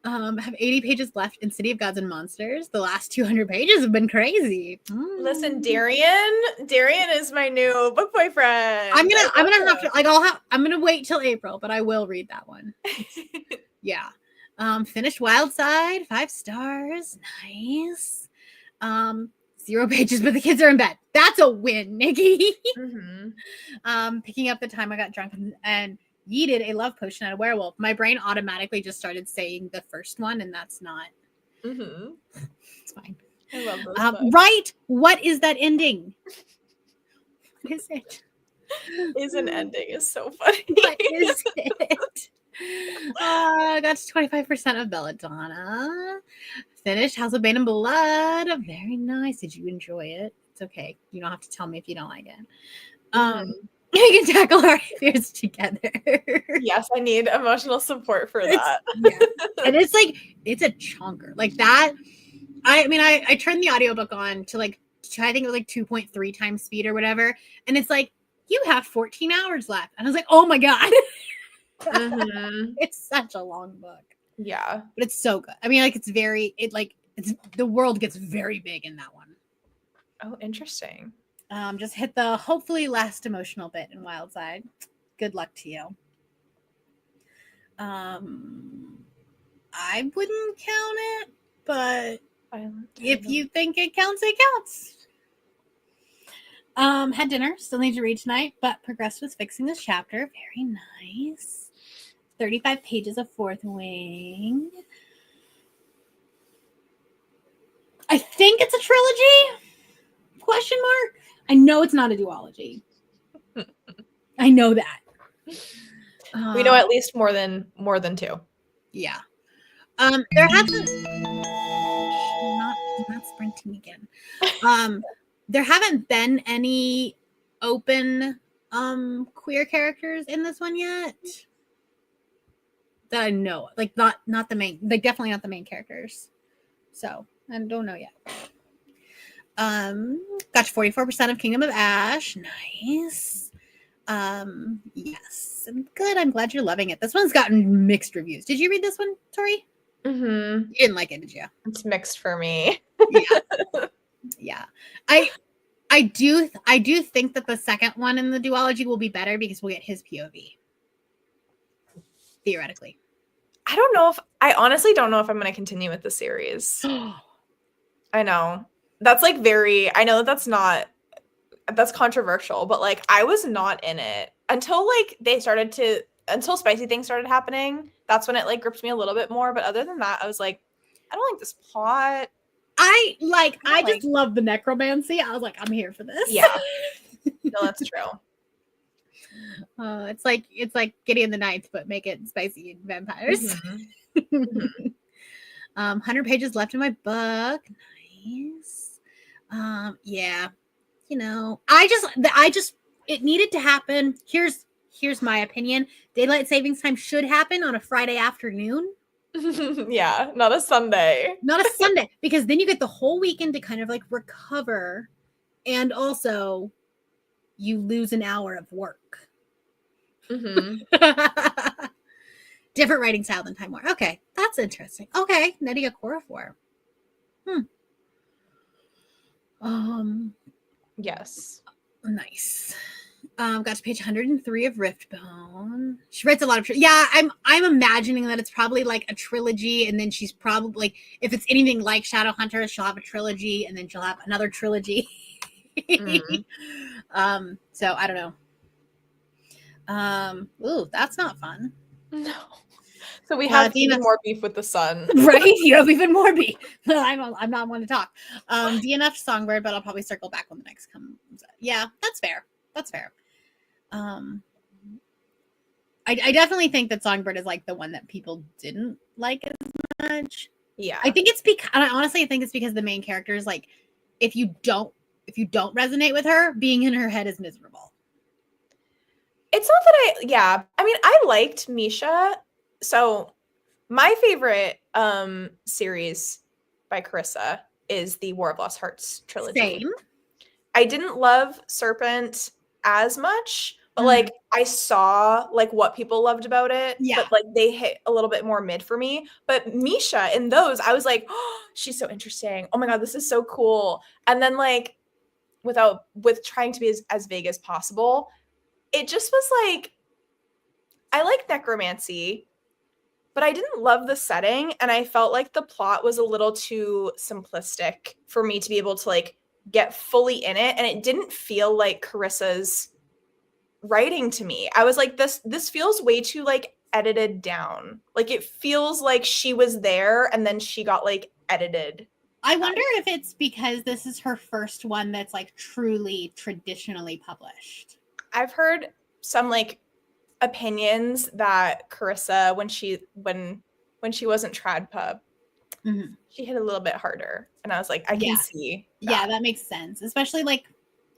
Have 80 pages left in City of Gods and Monsters. The last 200 pages have been crazy. Listen, Darian is my new book boyfriend. I'm gonna have to I'm gonna wait till April, but I will read that one. Yeah. Finished Wild Side, 5 stars. Nice. 0 pages, but the kids are in bed. That's a win, Nikki. Picking up the time I got drunk and yeeted a love potion at a werewolf. My brain automatically just started saying the first one, and that's not. It's fine. I love those right? What is that ending? What is it? Is an ending is so funny. What is it? I got to 25% of Belladonna. Finished House of Bane and Blood. Very nice. Did you enjoy it? It's okay. You don't have to tell me if you don't like it. We can tackle our fears together. Yes, I need emotional support for that. And it's like, it's a chunker. Like that. I turned the audiobook on to like, I think it was like 2.3 times speed or whatever. And it's like, you have 14 hours left. And I was like, oh my God. It's such a long book. Yeah. But it's so good. The world gets very big in that one. Oh, interesting. Just hit the hopefully last emotional bit in Wild Side. Good luck to you. I wouldn't count it, but if you think it counts, it counts. Had dinner. Still need to read tonight, but progressed with fixing this chapter. Very nice. 35 pages of Fourth Wing. I think it's a trilogy? Question mark? I know it's not a duology. I know that. We know at least more than 2. Yeah. There hasn't. painting again. There haven't been any open queer characters in this one yet that I know. Like not the main, like definitely not the main characters. So I don't know yet. Got 44% of Kingdom of Ash. Nice. Yes. Good. I'm glad you're loving it. This one's gotten mixed reviews. Did you read this one, Tori? Mm-hmm. You didn't like it, did you? It's mixed for me. Yeah. Yeah. I do think that the second one in the duology will be better because we'll get his POV. Theoretically. I honestly don't know if I'm going to continue with the series. I know. That's like I know that's controversial, but like I was not in it until like until spicy things started happening. That's when it like gripped me a little bit more. But other than that, I was like, I don't like this plot. I just love the necromancy. I was like, I'm here for this. Yeah. No, that's true. It's like Gideon the Ninth, but make it spicy and vampires. Mm-hmm. 100 pages left in my book. Nice. Yeah. You know, I just it needed to happen. Here's my opinion. Daylight savings time should happen on a Friday afternoon. Yeah, not a Sunday. Not a Sunday, because then you get the whole weekend to kind of like recover, and also you lose an hour of work. Mm-hmm. Different writing style than Time War. Okay, that's interesting. Okay, Nettie Okorafor. Yes. Nice. Got to page 103 of Riftbone. She writes a lot of yeah. I'm imagining that it's probably like a trilogy, and then she's probably like, if it's anything like Shadowhunter, she'll have a trilogy, and then she'll have another trilogy. Mm-hmm. So I don't know. Ooh, that's not fun. No. So we have even more beef with the sun. Right? You have even more beef. I'm not one to talk. DNF Songbird, but I'll probably circle back when the next comes. Yeah, that's fair. That's fair. I definitely think that Songbird is like the one that people didn't like as much. Yeah. I think it's because, and I honestly think it's because the main character is like, if you don't resonate with her, being in her head is miserable. It's not that I mean, I liked Misha. So my favorite series by Carissa is the War of Lost Hearts trilogy. Same. I didn't love Serpent as much, but like I saw like what people loved about it. Yeah. But like they hit a little bit more mid for me. But Misha in those, I was like, oh, she's so interesting. Oh my God, this is so cool. And then like with trying to be as vague as possible, it just was like, I like necromancy, but I didn't love the setting, and I felt like the plot was a little too simplistic for me to be able to like get fully in it, and it didn't feel like Carissa's writing to me. I was like, this feels way too like edited down. Like it feels like she was there and then she got like edited. I wonder if it's because this is her first one that's like truly traditionally published. I've heard some like opinions that Carissa, when she wasn't trad pub, she hit a little bit harder, and I was like, I can see that. Yeah, that makes sense, especially like,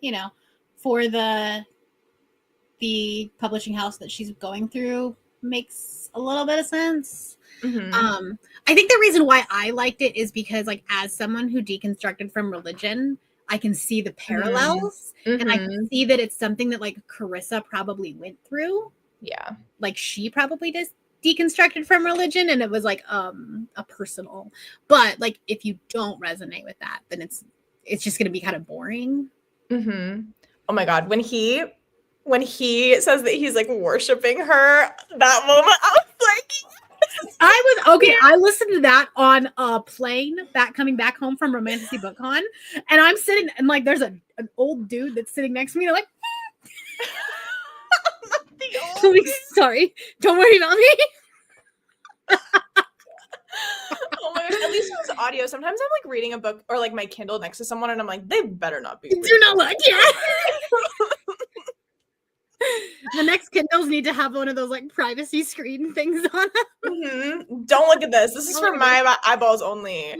you know, for the publishing house that she's going through makes a little bit of sense. I think the reason why I liked it is because like, as someone who deconstructed from religion, I can see the parallels, and I can see that it's something that like Carissa probably went through. Yeah. Like she probably just deconstructed from religion, and it was like a personal, but like if you don't resonate with that, then it's just going to be kind of boring. Oh my God. When he says that he's like worshiping her, that moment, I was like, I listened to that on a plane coming back home from Romantasy BookCon, and I'm sitting, and like there's an old dude that's sitting next to me, and I'm like, sorry, don't worry about me. Oh my gosh, at least it was audio. Sometimes I'm like reading a book or like my Kindle next to someone, and I'm like, they better not be. Do not look, yeah. The next Kindles need to have one of those like privacy screen things on them. Don't look at this. This is for my eyeballs only.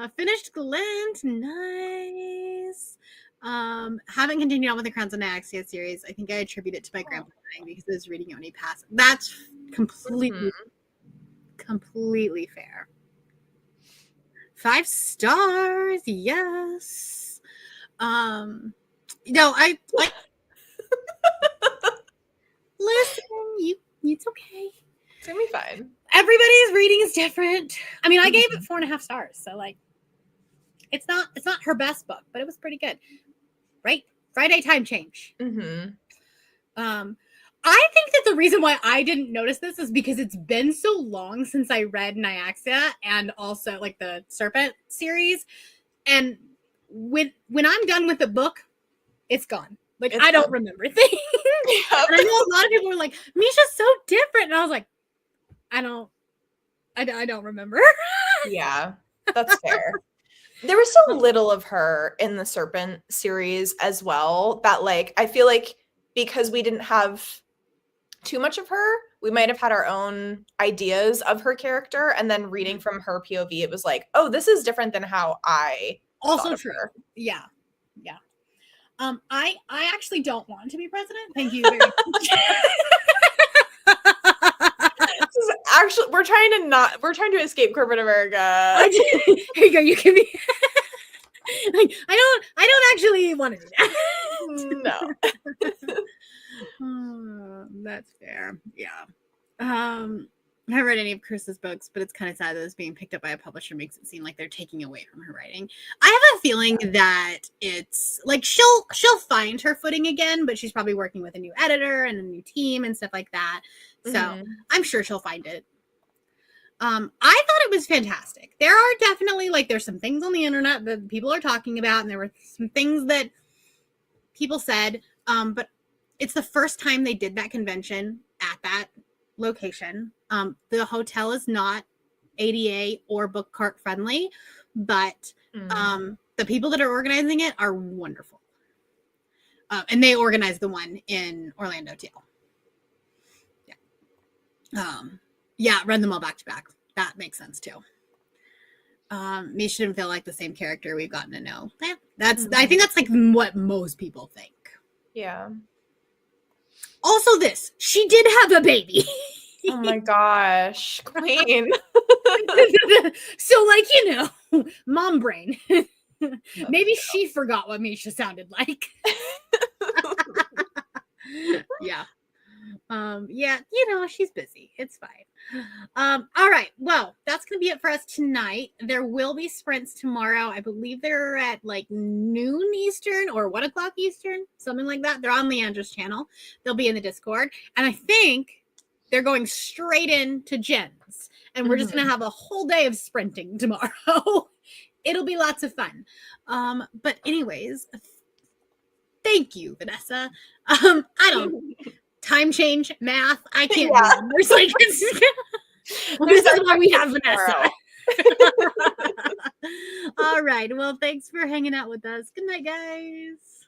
Finished Glint. Nice. Haven't continued on with the Crowns of Nyaxia series. I think I attribute it to my grandpa dying because I was reading it when he passed. That's completely fair. 5 stars. Yes. No, I listen, it's okay. It's gonna be fine. Everybody's reading is different. I mean, I gave it 4.5 stars, so like it's not her best book, but it was pretty good. Right? Friday time change. I think that the reason why I didn't notice this is because it's been so long since I read Nyaxia and also like the Serpent series. And when I'm done with the book, it's gone. Like I don't remember things. And I know a lot of people were like, Misha's so different. And I was like, I don't remember. Yeah, that's fair. There was so little of her in the Serpent series as well that like I feel like because we didn't have too much of her, we might have had our own ideas of her character, and then reading from her POV, it was like, oh, this is different than how I also true. Her. Yeah. I actually don't want to be president. Thank you very much. This is actually we're trying to escape corporate America. Here you go. You can be. Like, I don't actually want to do that. No. That's fair. Yeah. I haven't read any of Chris's books, but it's kind of sad that it's being picked up by a publisher makes it seem like they're taking away from her writing. I have a feeling that it's like she'll find her footing again, but she's probably working with a new editor and a new team and stuff like that. So I'm sure she'll find it. I thought it was fantastic. There are definitely like there's some things on the internet that people are talking about, and there were some things that people said, but it's the first time they did that convention at that location. The hotel is not ADA or book cart friendly, but the people that are organizing it are wonderful. And they organized the one in Orlando too. Yeah, run them all back to back. That makes sense too. Misha didn't feel like the same character we've gotten to know. Yeah, I think that's like what most people think. Yeah. Also, she did have a baby. Oh my gosh, queen. So, like, mom brain. Maybe she forgot what Misha sounded like. Yeah. Yeah, she's busy. It's fine. All right. Well, that's going to be it for us tonight. There will be sprints tomorrow. I believe they're at like noon Eastern or 1 o'clock Eastern, something like that. They're on Leandra's channel. They'll be in the Discord. And I think they're going straight into Jen's. And we're just going to have a whole day of sprinting tomorrow. It'll be lots of fun. But anyways, thank you, Vanessa. I don't time change, math. I can't do numbers. Like, this is why we have Vanessa. All right. Well, thanks for hanging out with us. Good night, guys.